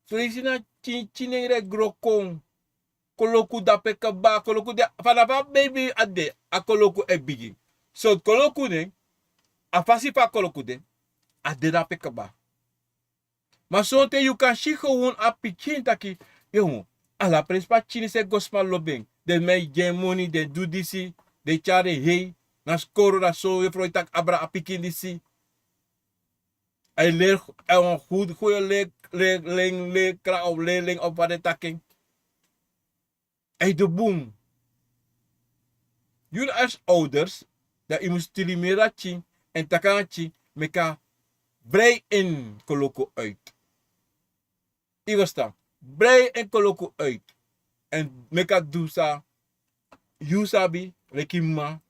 So isi na chinere grokong. Koloko dape kaba, koloko de vanaf baby ade a koloko e bigi. So koloko ne afasi pa koloko de ade dape kaba. Maar zo te you kan shi gewoon a pikin taki yo ala prespa chini se gospel lobing. De me gen money de do disi de chare hey na skoro da so we froitak abra a pikin disi. Hij leert een goede leerkracht of leerling op wat de taking. Hij de boom. Jullie als ouders, dat je moet stilimeren en takanchi meka brei in koloko uit. Je verstaan? Brei in koloko uit. En meka dusa, yusabi, leki ma,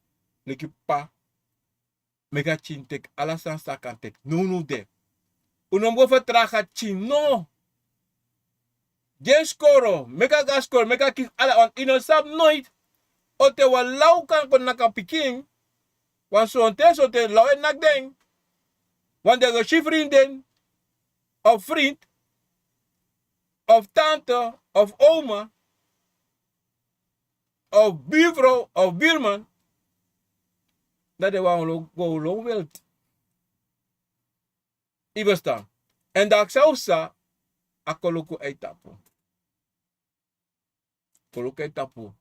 leki pa, meka chintek, alasan sakantek, no de. Unombo vertraga chin, no. Geen skoro, meka ga skoro, meka kif ala on ino sap nooit. Ote wa lau kan kon naka piking. Wan so te lau en nak ding. Wan de go vriendin, of vriend, of tante, of oma, of buurvrouw, of buurman. Dat de wan go lo wilt. I verstaan. En dat zou sa, a koloko etapu. Koloko etapu.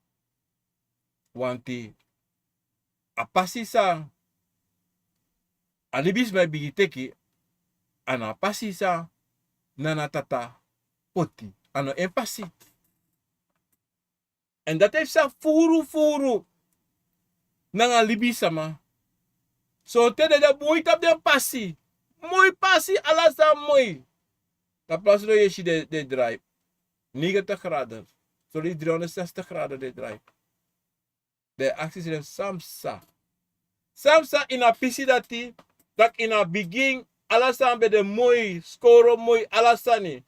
Wanti, a passi sa, a libis mai bigi teki, ana passi sa, Nana Tata poti. Ano en passi. En dat heeft sa furu. Nanga libi sama. So te de mooi tap den passi. Mooi passi ala sa mooi. Ta plaats do je de drive. 90 graden. So die 360 graden de drive. De acties zijn samsa. Samsa in a pisi dati. Dat in a begin alasan be de mooi. Skoro mooi alasani.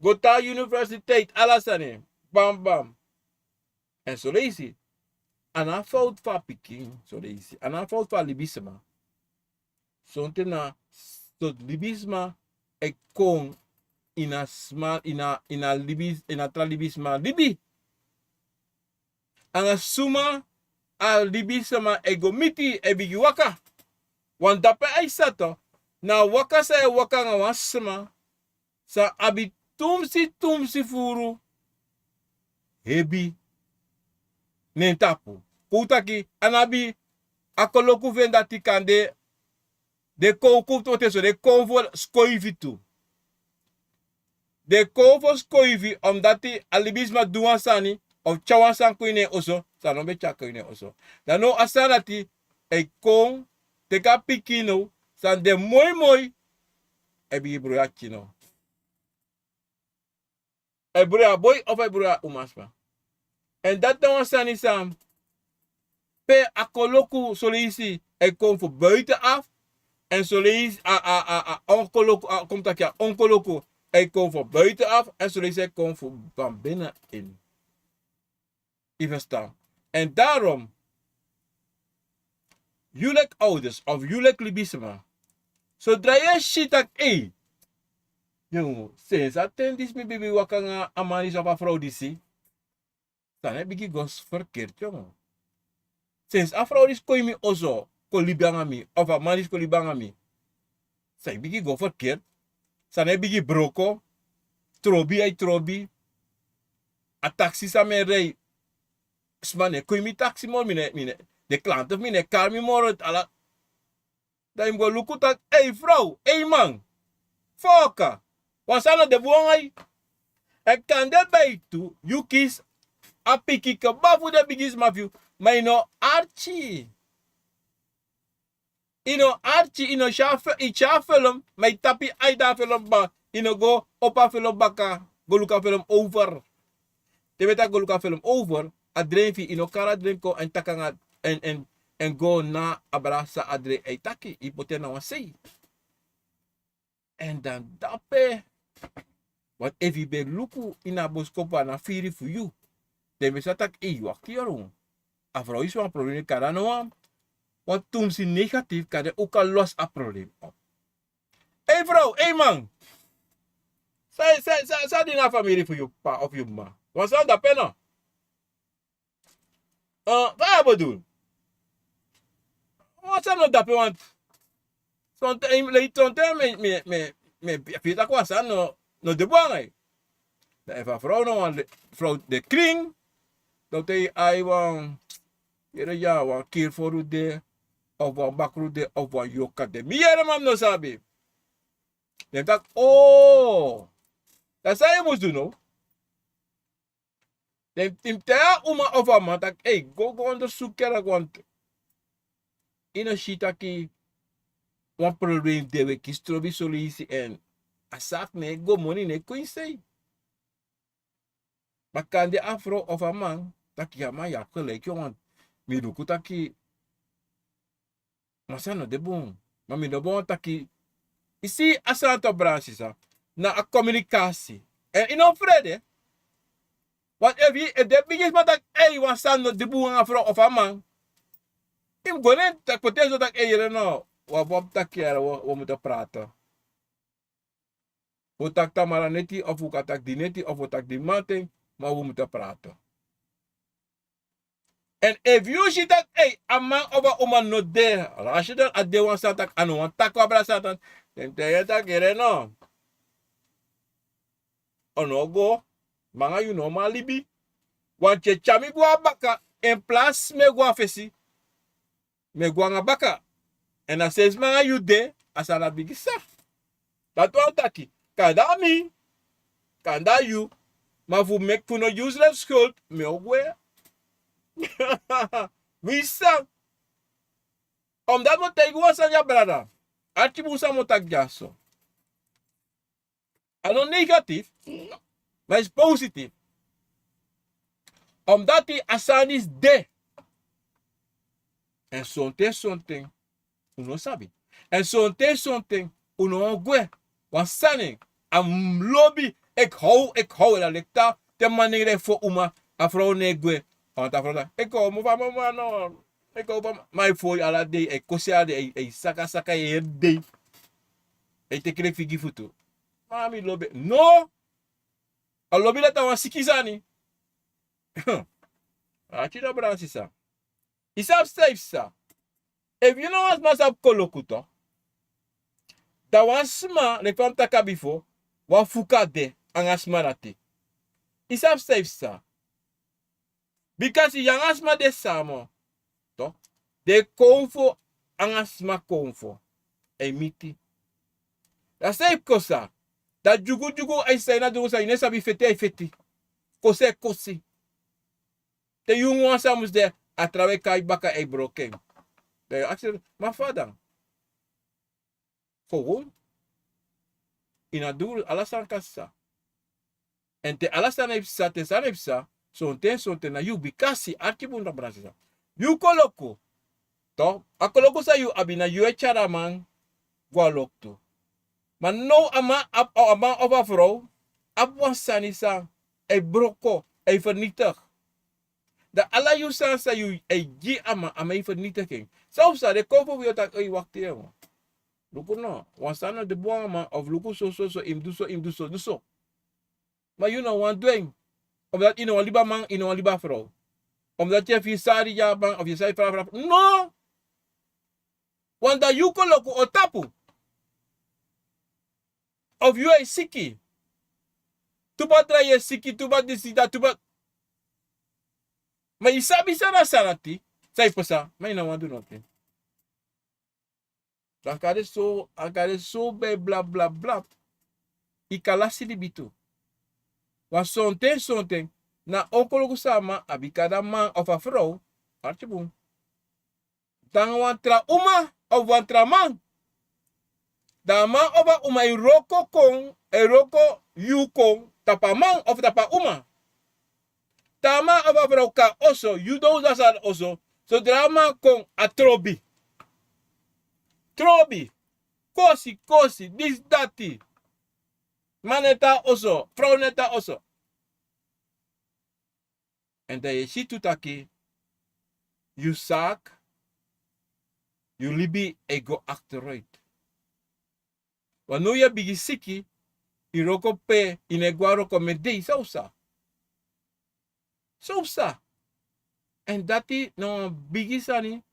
Gota Universiteit alasani. Bam bam. En zo lees je. Ana fout van piking. Zo lees je. Ana fout van libisma. Zo na. So libisma. Ik kon. Ina sma. Ina libis. Ina tralibisma. Libi. Anga suma. A libisma. Ego miti. Ebigi waka. Want dape ay sato. Na waka sa waka nga wasma. Sa abi tumsi furu. Hebi. Nentapu. Kutaki anabi akoloku vendati kande de kouku tote so de konvo skoivi tu. De konvo skoivi omdati alibisma duansani of chawansan kuine oso sanombe chakuine oso. Dano asanati e kon teka pikino san de moi e bi bruya chino. E bruya boy of e bruya umasma. En dat dan sani sam pe akoloku solisi e kom voor buitenaf. En solisi onkoloko komt dat ja onkoloko e kom voor buitenaf. En solisi e kom voor van binnenin. Je verstaan. En daarom jullie ouders of jullie libisma. Zodra je shit dat jongen, sinds attendis mi bibi wakanga amanis of afro disi. Dan heb ik gos verkeerd, jongen. Sinds afro is koi mi ozo, kolibangami, of amanis kolibangami. Zijn bigi go verkeerd. Dan heb ik broko, trobi. A taxi sa me rei. Smane, koi mi taxi mor mine. De klant of mine, kar mi mor het ala. Dan im go lukutak, hey vrouw, hey man. Foka. Wasana de buangay. En kan de bij tu, you kiss. A piki ka bafu de bigis mafio. Maar ino archie. Ino archie, ino icha film. Maar tapi aida film ba. Ino go opa film baka. Go luka film over. Te beta go luka film over. A drenfi ino kara drenko en takanga en go na abrasa adre eitaki. Ipotena wasei. En dan dape. Want if you be luku ina boskopa na firi for you. De mesatak wakierung. Afro is een probleem kada no. Want toen ze negatief kan ook al los een probleem op. Hey vrouw, hey man. Sa die na familie voor je pa of je ma. Wat zou dat pennen? Wat bedoel? Wat zou dat pennen? Want soms me pita kwasa no de bangai. De eva vrouw no vrouw de kring. Dat hij wan ja wan keer voor de of wan bakru de of wan yoka de. Miere man no sabi. Dan tak oh. Dat zou je moest doen no. Dan tim te uma of a man tak hey go onderzoeken want in een shitaki wan probleem de we kistrobi solisi en asak ne go money ne kuin say. Maar kan de afro of a man taki ya ma ya gelijk jongen. Mi ruku taki masano de bon. Maar mi no bon taki isi asanto branche sa na a communicatie. En in vrede Want if the biggest man tak hey wan stand no de boer afro of a man. Im gonen tak potenzo tak hey no. Wa bob tak kiara we moeten praten. We tak tamara neti of we tak di neti of we tak di mating, maar we moeten praten. En if you see that hey a man of a woman no there, als je dan at de wan stand tak anu wan tak wa bra satan, dan te je tak no. Ono go, manga you no ma libi. Want je chami gwa baka en place me gwa fesi. Me gwa nga baka. En dan says manga you de, asala bigisa. Dat want taki. Kanda mi, kanda you. Maar voor mek voor no useless schuld, me ogwe. Wie sang? Omdat mo tegen was aan je brada. Archie moest mo tak jaso. Ano negatief, maar is positief. Omdat die asan is de. En something, uno sabi. En something, uno ogwe. Want sanning, am lobi, ik hou dat lecta, de manier voor uma, afro negwe. Want afro, ik hou me van mama no. Ik hou van mijn voor alle day, ik kosia de, ik saka je day. Ik te kreeg figi futu. Mami lobi, no. A lobi dat wan sikizani. Achi da bransi sa. Isap safe sa. If you know what masap Koloko to, da wan sma, le kwam taka before, wan fuka de, ang asma nati. Isap safe sa. Because yang asma de samo, to, de Akomfo, ang asma Akomfo, e miti. Da safe kosa, da jugu ay sa ina dugu sa ina sabi fete ay feti. Kosi. De jongen samus de, atrawe kai baka ay broken. De actually, my father. Gewoon. Ina doel alasan kasa. En te alasan epsa, te san epsa, sonte na you bikasi arkibunda brasisa. You Koloko. To, a Koloko sa you abina you e charaman gwalokto. Maar no ama of a vrouw, abwan sanisa, e broko, e vernietig. Da alla you san sa you e gi ama e vernietiging. Zelfs de kopen wil dat wacht even. Luku no, wan sana de boa ma of luku so im do so. Maar you know wan doing. Omdat you know liba man, you know liba vrouw. Omdat je visari ja man of je zei vrouw. No. Want da you Koloko otapu. Of you is siki. Tuba tra je siki, tuba disida, tuba. Maar isabi sana sanati. Sai pesa, maar you know wan do nothing. Dan akade so bij bla. Ikalasi di bitu. Want something. Na Koloko sama abikada man of a vrouw. Archibun. Dan wantra uma of wantra man. Dan man of a uma iroko kong. Iroko you kong. Tapa man of tapa uma. Tama of a vrouw ka also. You do that also. So drama kong a trobi. Kosi, this dati. Maneta also, vrouw neta also. En dan je ziet tutaki, you zak, you libi e go achteruit. Wanneer je bigi siki, iroko pe, inegwaro komedei, sausa. En dati, no bigi sani,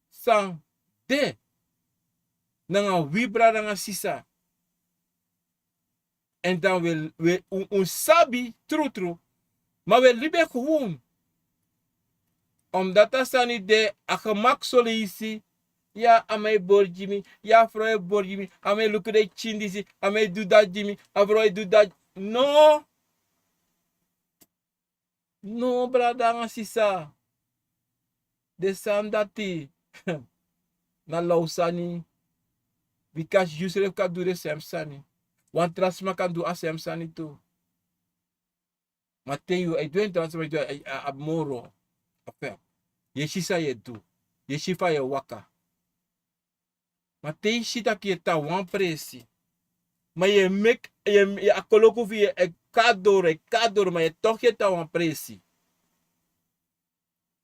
sang de. Nanga vibra nanga sisa. En dan we sabi true. Maar we libe gewoon. Omdat dat sani de gemak solisi. Ja, amai borjimi. Ja, vrouw borjimi. Amai lukure chindisi. Amai do dat jimi. Avrouw do dat. No, brada nga sisa. De sandati. Na lausani. Because Yusuf kan do the same sani. Want transma kan do a same sani too. Mateo, I doing transma a moro. Affair. Yeshisa ye do. Yeshifa ye waka. Matei shita ki ta wan presi. Ma ye mek ye a Koloko vi kadore, maar je toch je touw aan presi.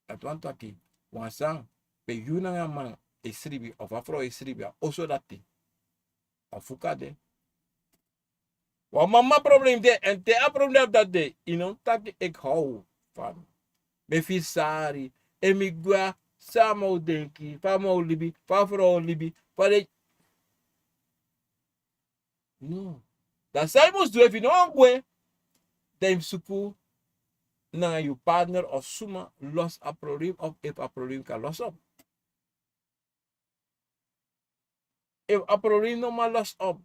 Het want aki, wansang, pe yuna man esribi, of afro esribi, oso dati, of fukade. Wa mama probleem de, en te a probleem dat de, taki ik hou van. Me fisari, en mi gwa, samo denki, famo libi, fafro libi, fade. No. Dat zij moest doen, even nog een dan suku na je partner of suma los a probleem of if a probleem kan los op. If a probleem no maar los op,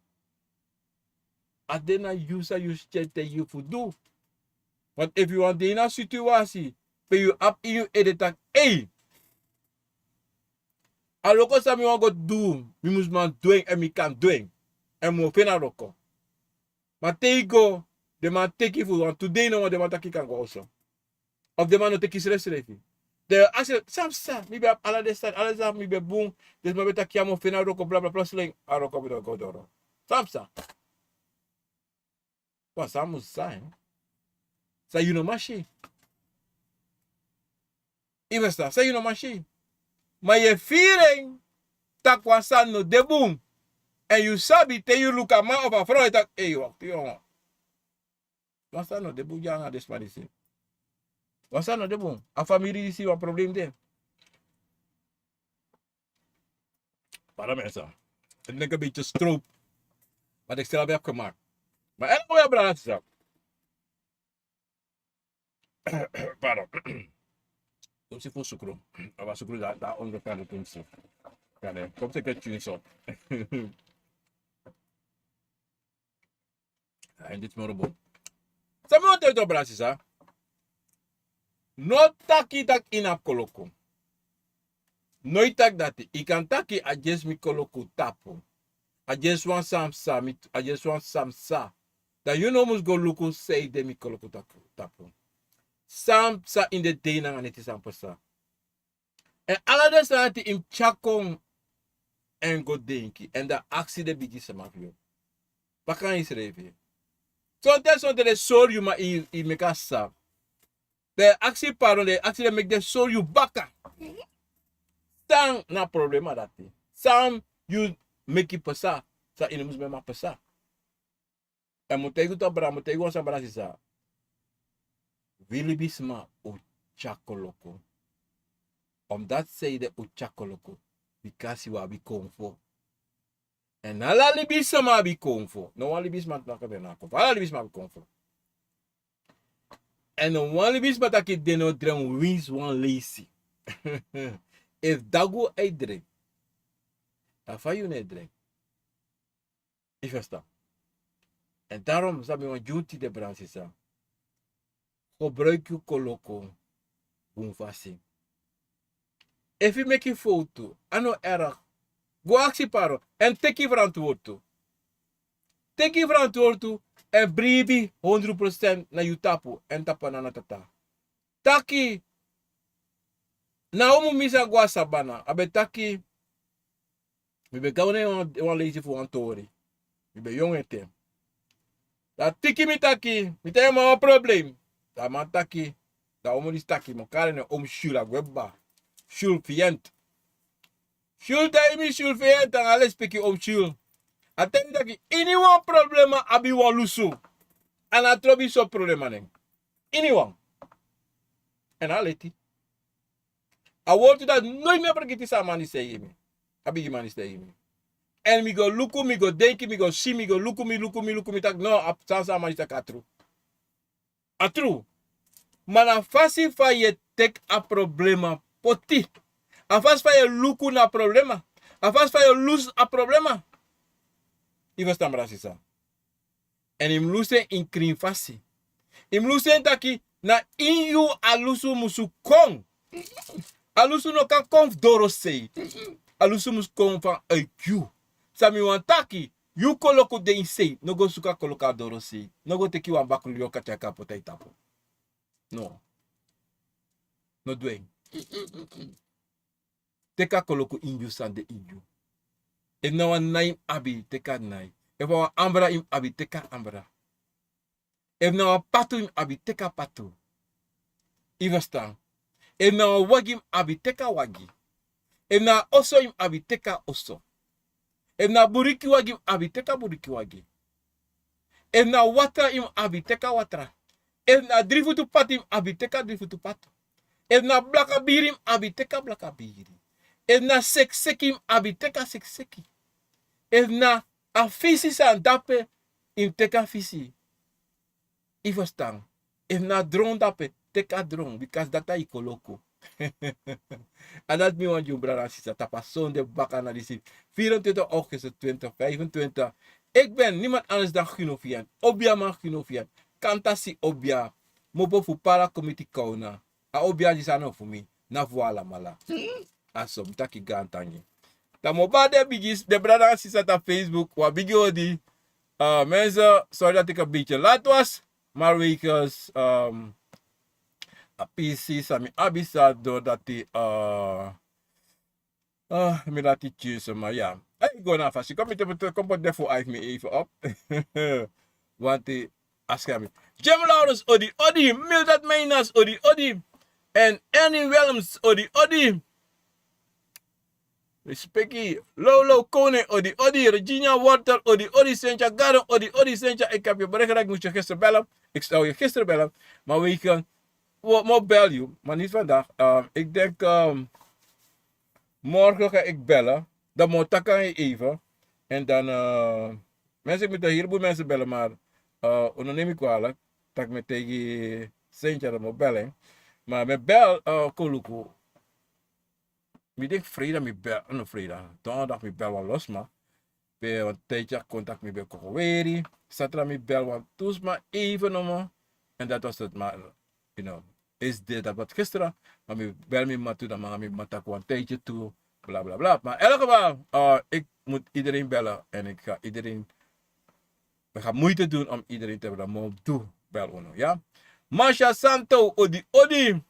adena usa use te you for do. Want if you want in een situatie, pe you up in you editak, hey, a loko sa mi wan go do, mi mus man doing en mi kan doing. En mo fena loko. Maar tego, de man take you for, want today no one de man taki kan go also. Of de man no take his rest refi. De asje, sam, mi be ala de stad, ala mi be boom, des ma beta kiamo fena roko, bla bla bla, sling, a roko bi do go doro. Sam. Wa sam mus sa, hein. Sa you no mashi. Investa, sa you no mashi. Maar je feeling, tak wasan no de boom. En you sabi, te you look a man of a vrouw, tak, hey, wacht, jongen. Wasan no de boom, janga des ma disi. Wasan no de boom. A familie disi, wat probleem de. Para mensen. Ik denk een beetje stroop. Wat ik zelf heb gemaakt. Maar en mooie brandjes. Pardon. Kom ze voor sucro. Maar sucro daar onder kan het doen zo. Kom ze het tune zo. En dit is maar robot. Samen wat het op brandjes hè. No taki tak inap koloko. Nooit tak dati. Ik kan taki adjes mi koloko tapo. I just want some sa. That you know must go loko say de mi koloko tapo. Sam sa in de day na het is amper. En alle de santi im chakong en go denki. En de actie de bigi samavio. Bakan is revi. So de soul you ma i meka sa. De actie paro de actie de make de soul you baka. Sang na problema dati. Sam you meki pesa. Sa ine mus mema pesa. En mutegu to bra, mutegu sa bra sisa. Willi bisma o chakoloko. Omdat zij de o chakoloko. Because you are Akomfo. En ala libisma Akomfo. No ali bisma na ka na ko. Ala libisma Akomfo. En no one libisma taki de no dren wins one lazy. If dago ai drink. Afa you ne drink. Ik versta. En daarom sabi we duty de bransisa. Gebruik je koloko. Boomfasi. If you make a foto, ano erg. Go actie paro. En take je verantwoord. Take je verantwoord. En bribi 100% na je tapu. En tapa Nana Tata. Taki. Na omu misa gwa sabana. Abe taki. We be gawne wan lazy voor een tori. We be jong en tem. Dat tiki mi taki. Mi te ma een probleem. Dat man taki. Dat omu dis taki. Mo kare ne om shula gwebba. Shul fient. Shul ta imi shul fient. En alles peki om shul. Atemi taki. Anyone problema abi wan lusu. En a trobi so problema neng. Anyone. En aleti. A woord dat nooit meer vergeten sa man is tegen me. Abi man is tegen me. En mi go luku, mi go denki, mi go si, mi go luku, mi tak no, sa man is tak atru. Atru. Maar na fasi fa je tek a problema poti. A fasi fa je luku na problema. A fasi fa je lus a problema. I verstaan brasisa. En im luse in krim fasi. Im luse taki na inyu alusu musu kong. Alusu no kan konf doro sei. Alusu mus kon van IQ. Sami wan taki. You koloko de in sei. No go suka koloka doro sei. No go teki wan bakul yo kachaka potay tapo. No. No doing. Teka koloko inju sande inju. If na wan naim abi teka nai. If wan ambra im abi teka ambra. If na patu im abi teka patu. Ivastan. If na wagi im abi teka wagi. If na oso im abi teka oso. If na buriki wagi im abi teka buriki wagi. If na watra im abi teka watra. If na drifutu pati im abi teka drifutu patu. If na blaka biri im abi teka blaka biri. If na sekseki im abi teka sekseki. If na a fisi sa dape im teka fisi. Ivastan. If na drone dape teka drone. Because data i koloko. En dat mi want je brada sisa tapa zonde baka na die 24 augustus 2025. Ik ben niemand anders dan Gunovian. Obia man Gunovian. Kantasi obia. Mopo fu para committee kauna. A obia di sana fu mi. Na voila mala. Asom taki gantanye. Ta moba de bigis de brada sisa ta Facebook. Wa bigi odi. Mensen, sorry dat ik een beetje laat was. Maar wegens a PC sami abisa doordat die me laat die choose, maar ja. Ik ga naar vast. Kom het daarvoor uit me even op. Want die afscherming. Jim Lawrence, odi, odi. Mildred Meinas, odi, odi. En Annie Williams, odi, odi. Respectie. Lolo Koning, odi, odi. Regina Water, odi, odi. Sentja Garden, odi, odi. Sentja, ik heb je bericht gedaan. Ik moest je gisteren bellen. Ik zou je gisteren bellen. Maar weet je, moet bel je. Maar niet vandaag. Ik denk, morgen ga ik bellen. Dan moet ik je even. En dan, mensen, ik moet een heleboel mensen bellen, maar onderneem ik kwalijk. Dat ik met tegen Sintja dan moet bellen. Maar met bel, Koloko. Ik denk vrijdag met bel, no vrijdag. Donderdag met bel wel los, maar. Want tijdje contact met bij Kokoweri. Zaterdag met bel, want toes maar even nog. En dat was het, maar, you know. Is dit dat wat gisteren, maar ik bel me maar toe, dan mag ik me maar een tijdje toe, bla bla bla. Maar in elk geval, ik moet iedereen bellen en ik ga iedereen, we gaan moeite doen om iedereen te bellen, maar doe bel ono, ja. Masha Santo, odi odi.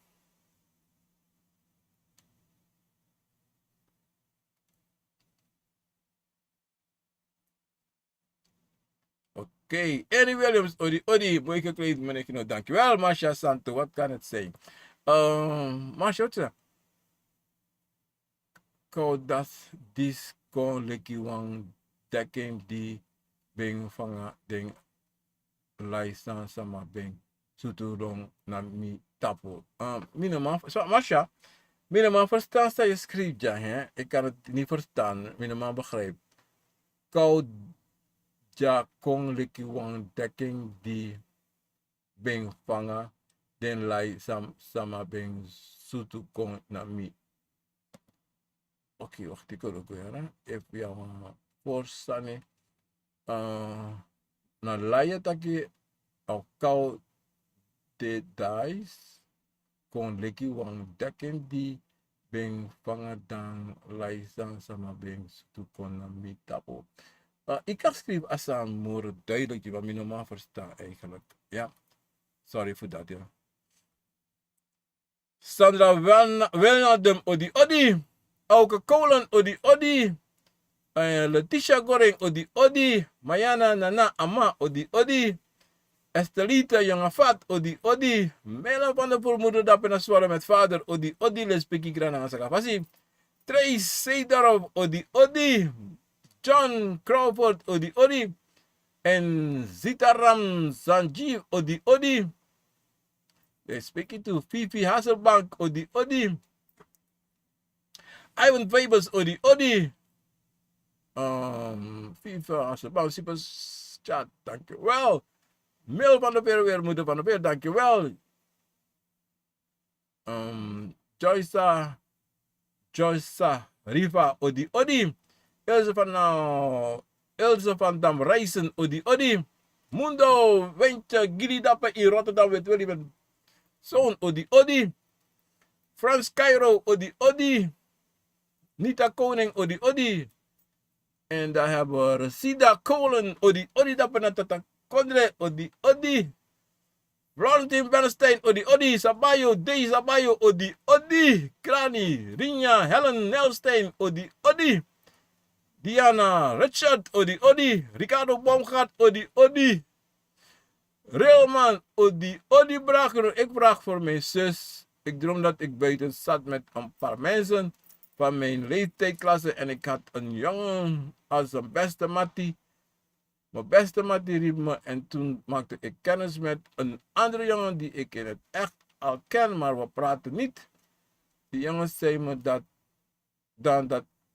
Oké, Annie Williams, odi odi, mooi gekleed, meneer Kino, dankjewel Masha Santo, wat kan het zijn? Masha, wat is dat? Dat dis kon leki wang dekking die beng vanga ding laisan sama beng suturong na mi tapo. Minimaal, so Masha, minimaal verstaan sta je schrijft ja, hè? Ik kan het niet verstaan, minimaal begrijp. Kau ja kon leki wang dekking die beng vanga den laisan sama beng suturong na mi. Oké, wacht, ik wil ook weer. Even jou voorstaan. Na laia taki au kau de dais kon leki wang dekken die ben vanga dan laisan sama ben stu kon na mi tapo. Ik kan schrijven als een moer duidelijk, wat ik normaal verstaan eigenlijk. Ja, sorry voor dat, ja. Sandra Welnadem odi odi. Auke Kolen odi odi. Letitia Goreng odi odi. Mayana Nana Ama odi odi. Estelita Jongafat odi odi. Mela van de voormoeder dat ben zware met vader odi odi. Lespeki grana aan sakafasi. Trace Sedarov odi odi. John Crawford odi odi. En Zitaram Sanjeev odi odi. Lespeki to Fifi Hasselbank odi odi. Ivan Fabers odi odi. FIFA Asebouw Super Chat, dankjewel. Mail van de Veer, moeder van de Veer, dankjewel. Joyce Riva odi odi. Ilse van Dam Rijssen odi odi. Mundo Wentje Giri Dapper in Rotterdam met Willy Zoon odi odi. Frans Cairo odi odi. Nita Koning odi odi. En dan hebben we Resida Kolen odi odi Dapper Nana Tata Kondre odi odi. Valentin Bernstein odi odi. Sabayo Dei Sabayo odi odi. Krani Rinja Helen Nelstein odi odi. Diana Richard odi odi. Ricardo Baumgart odi odi. Real man, odi braken. Ik vraag voor mijn zus. Ik droom dat ik buiten zat met een paar mensen van mijn leeftijdsklasse en ik had een jongen als een beste mattie. Mijn beste mattie riep me en toen maakte ik kennis met een andere jongen die ik in het echt al ken, maar we praten niet. Die jongen zei me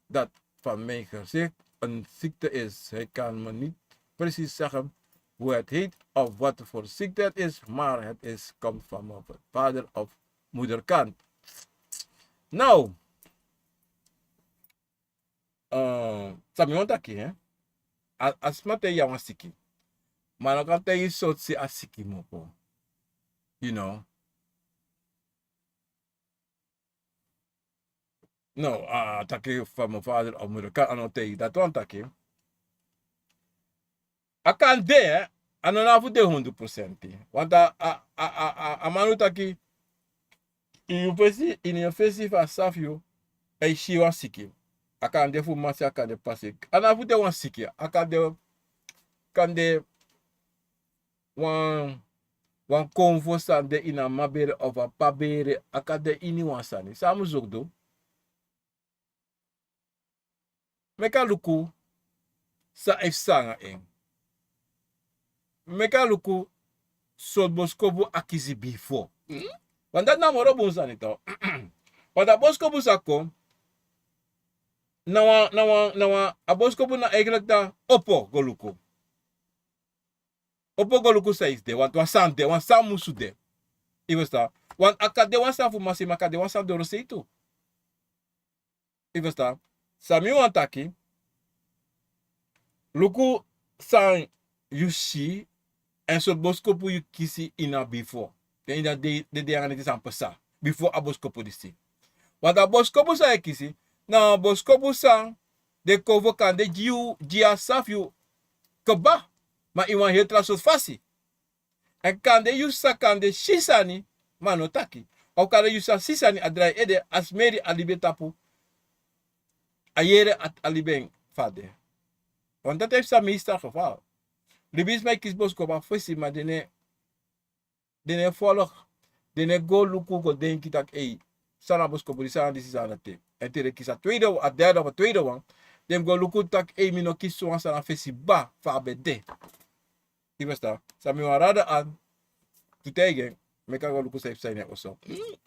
dat van mijn gezicht een ziekte is. Hij kan me niet precies zeggen hoe het heet of wat voor ziekte het is, maar het komt van mijn vader of moederkant. Nou, sabi mo taki, hè? As mate ya wan siki. Maar dan kan je soort si asiki mopo. You know. No, taki van mijn vader of moederkant, anote dat wan taki. Akan de, hè? Anonafu de 100%. Want a manu taki in je fesi van safio e shiwa siki. Akan de fu masi akan de pasi. Anafu de wan siki. Akan de wan konfo san de ina mabere of a pabere. Akan de ini wan sani. Samu zogdo. Meka luku sa if sanga eng. Meka luku so boskobu akizi before. Want dat na moro bon sani to. Want dat boskobu sako nawa aboskobu na eigenlijk da opo goluku. Opo goluku sa is de. Want wan san musu de. Iwesta. Want akade wan san fu masi makade wan san doro seitu. Iwesta. Sami wan taki. Luku san yushi en so boskopu yu kisi ina before. Ina de angani san pesa. Before aboskopu disi. Want aboskopu sa kisi. Na boskopu san de kovo kan de jia saf yu keba. Ma iwan heel trasot fasi. En kan de yusa kan de shisani mano taki. Of kan de yusa sisani adrai ede asmeri alibe tapu. Ayere at aliben fade. Want dat heeft zijn meestal geval. Libi is mijn kiesbosko maar fusi, maar dene volg. Dene go luku go denki tak sana bosko buri sana disi sana te. En tere kisa tweede, a derde of tweede one. Dem go luku tak mino kisu wan sana fesi ba fa bede. Die was daar. Sami wan rada aan. Tutegen. Meka go luku safe zijn of zo.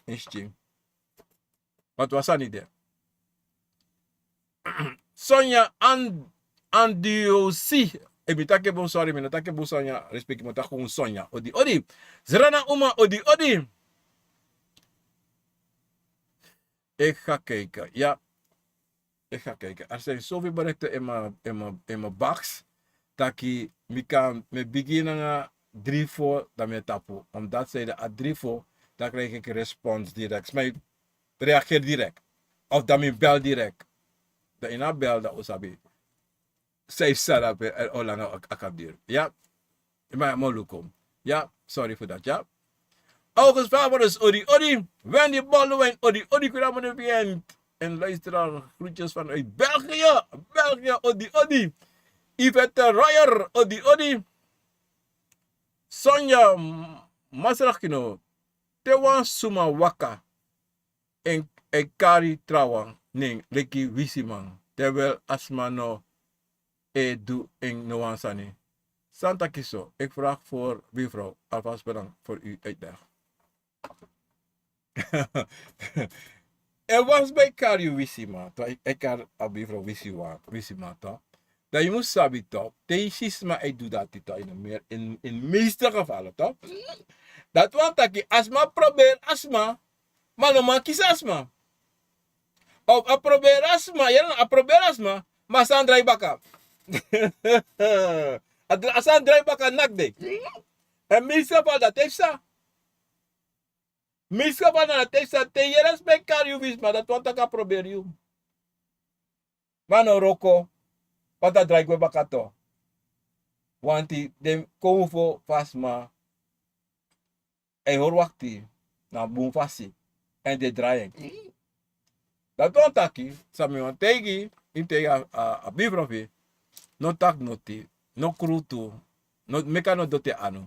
Inching. Wat was er niet there? Sonja Andiosi. Ebi take bon sorry, men take bon Sonja. Respect me tak gewoon Sonja. Odi. Zrana uma odi. Ik ga kijken. Ja. Ik ga kijken. Er zijn zoveel berichten in mijn box. Dat ik me beginnen 3 voor dat me tapu. Omdat zij de 3 voor, dan krijg ik een respons direct. Maar ik reageer direct. Of dat me bel direct. Dat in een bel dat osabi. Zij staat op en olanga akabdir. Ja. Maar molukom. Ja. Sorry voor dat. Ja. August Favoris, odi. Wendy Baldwin, odi. Kuramon en luisteraar, groetjes vanuit België. Odi. Yvette Royer, odi. Sonja Masrakino, Tewan Suma Waka. En Kari Trawan, Ning, Leki Wisiman. Terwijl Asmano doe in Noansani. Santa Kiso, ik vraag voor buurvrouw. Alvast bedankt voor uw uitleg. Er was bij Kari Wisima, ik had al buurvrouw Wisima, toch? Dat je moet sabi, toch? Teisisma, ik doe dat niet, in de meeste gevallen, toch? Dat want dat je asma probeer asma, maar no man kies asma. Of a probeer asma, a probeer asma, maar Sandra baka. Sandra baka nakde. En meeste gevallen dat heeft ze. Meeste gevallen dat heeft ze. Te je respect kan je wist, maar dat want dat kan proberen je. Maar no roko, wat dat draait we baka to. Want die dem komen voor vast maar. En hoor wacht die, na boom vasti. En de draaien. Dat want taki, sami want tegi, in tega a bivrofi, no tak noti, no krutu, no meka no dote anu.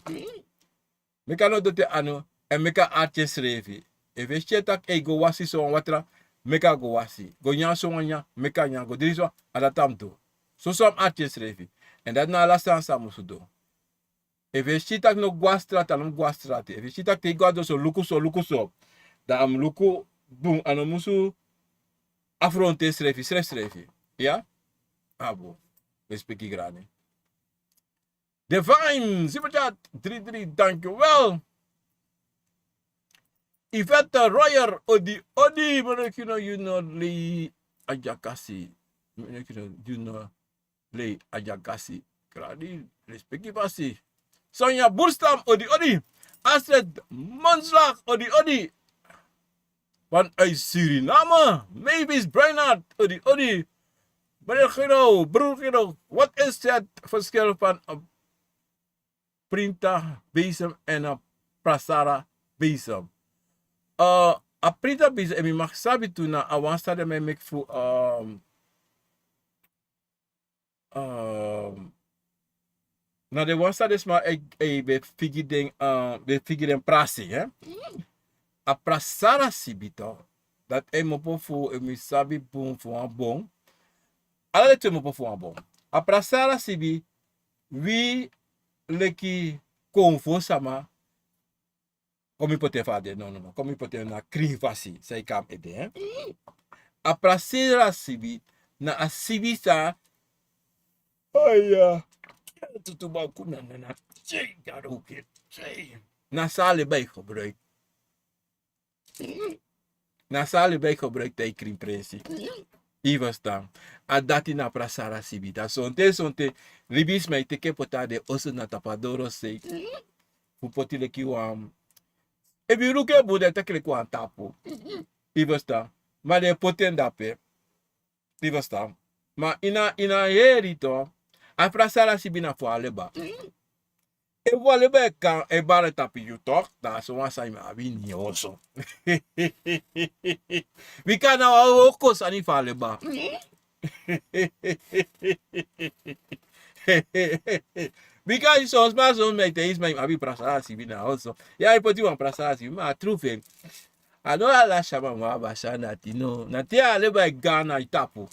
Meka no dote anu. En meka atje schrevi. If je tak e go wasi so watra. Meka go wasi. Go nyan so nya. Meka nyan go. Diri so. Adatam do. So som atje schrevi. En dat na la sansa musu do. If je chitak no guastrat, dan guastrat. If je chitak te go so luku so. Da am luku boom ano musu afronte schrevi. Ja? Abo. Respecti grani. Divine, superchat 33, dankjewel. Yvette Royer, odi, maar you know, le ajakasi. You know, le ajakasi. Gradi, respecti pasi. Sonja Boerstam, odi. Astrid Monslag, odi. Van uit Suriname. Mavis Breinhard, odi. Meneer Giro, broer Giro, wat is het verschil van een printa bezem en een prasara bezem? A printa bezem, en je mag sabi toen na awansa de mij mek voor na de wansa des maar be figiden prasi, hè? A prasara sibito, dat mopo voor mi sabi boom voor een bon. Ala te mopo voor een bon. A prasara sibi, wie leki Akomfo sama. Como pote fade, no. Como pote na trafasi, sei kam ede, hè? A prasara sibi, na a sibi sa. Aya. Tutu ba kuna na. Sei, garoke. Sei. Na sale bij gebruik. Na sale bij gebruik te krimpresi. Ivas dan. A dati na prasara sibi. Da sonte. Ribis mij te kepota de osu na tapadoro sei. Fu poti leki wam. E bi ruke bude te kle kwa tapo. Ivas dan. Ma de poten dape. Ivas dan. Ma ina herito. A prasara sibi na fu aleba. E fu aleba kan e bare tapi you talk. Da so wan sa ima abi ni oso. We kan nou ook kos ani fa aleba. Because so smart so make things make abi prasara sibi na also. Ya ipoti wan prasara sibi ma true thing. I don't ala shama wa basha na tino. Na ti aleba Ghana itapo.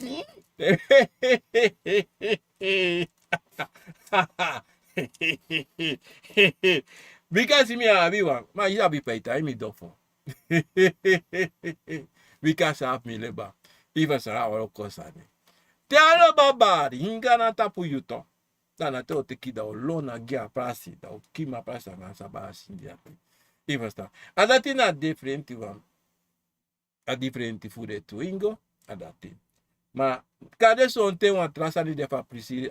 Because me abi wan, ma you abi paita me dofo. Because have me leba. Even sara wa kosani. Te ala babari ingana tapu yuto. Dana te o te ki da o lona gia prasi, da o kima prasi na sabasi dia. Even sta. Adati na differenti wan. A differenti fude tu ingo adati. Ma kade son te wan trasani de fa prisi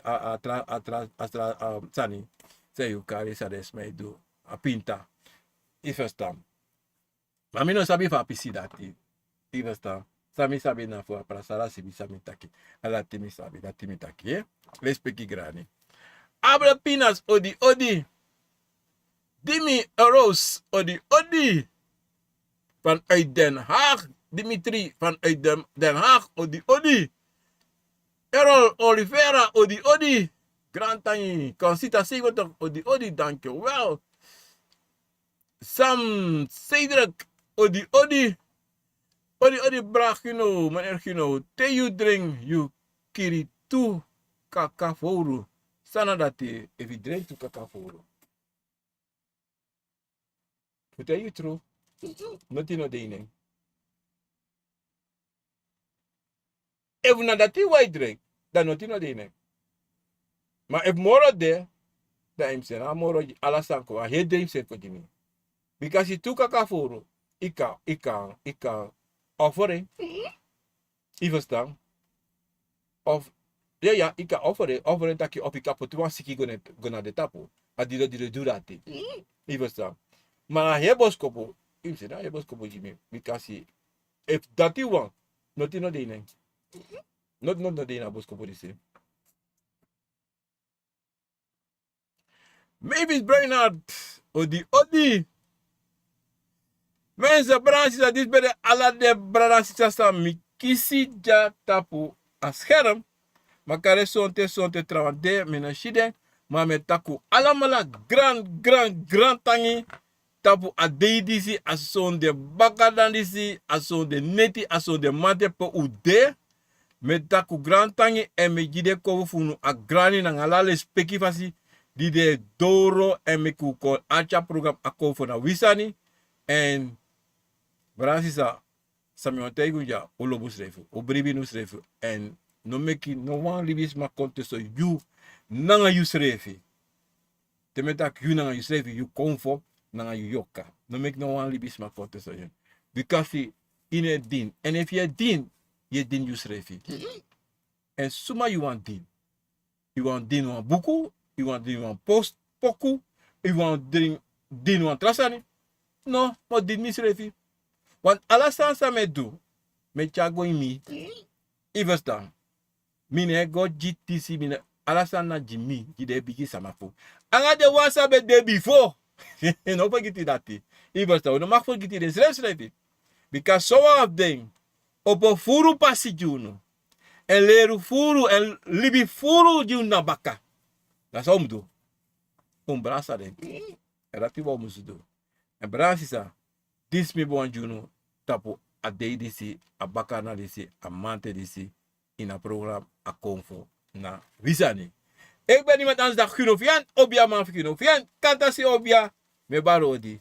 sani. Se you kare sa des me do a pinta. Even sta. Ma mi no sabi fa prisi dati. Even sta. Sami sabi na fu prasara sibi sami taki. Adati mi sabi dati mi taki, eh? Respecti grani. Abra pinas odi. Dimi Roos odi. Vanuit Den Haag. Dimitri vanuit Den Haag odi. Errol Oliveira odi. Grantani. Consita Sigurd odi. Dankjewel. Sam Cedric odi. Odi brach, meneer Gino. Te you drink you kiri tu kakaforo. Sana dati if you drink tu kakaforo. To tell you true. Notino deining. If na dati why drink, dan notino deining. Maar if moro de, dan im sen moro ala sanko, a he drink sen ko jimi. Because you tu kakaforo, ika offering. Even staan. Of ja, ika offering taki op ika potuan siki gona de tapo. Adiro durati. Even staan. Maar he boskopo, im sen he boskopo jimi. Because if dati wan, notino deining. Not de na boskopo dise. Maybe Breinhard odi. Mensen branches dat dit bij de alle de branches staan mi kisi ja tapu a scherm. Makare sonte trouwens de menachide. Maar met taku alamala grand tangi. tapu a dei disi a son de baka dan disi a son de neti a son de mate po u de me taku grand tangi en me gide kovu funu a grani na ngalale speki fasi di de doro en me kuko acha program Akomfo na wisani en Bransisa Sami Onteigunja Olobus refu Obribinus refu en no meki no wan libis ma konte so you nanga you srefi temetak you nanga you srefi you Akomfo nanga you yoka no meki no wan libis ma konte so you because in a din and if you din you din you srefi and suma you want din wan buku you want din wan post poku you want din wan trasani no mo din mi srefi want alasan sa me do me chago in mi ivestan mine go GTC mine alasan na jimi jide bigi samafo anga de wasa be de before no forget dati ivestan no mag forget de srefi because so of them opo furu pasi juno en leru furu en libi furu juna baka that's how do brasa de era tibo musu do en brasisa dis mi bon juno tapu a dei disi a baka na disi a mante disi in a program Akomfo na wisani ik ben iemand anders dat Guno Vian obia man Guno Vian kanta si obia me baro di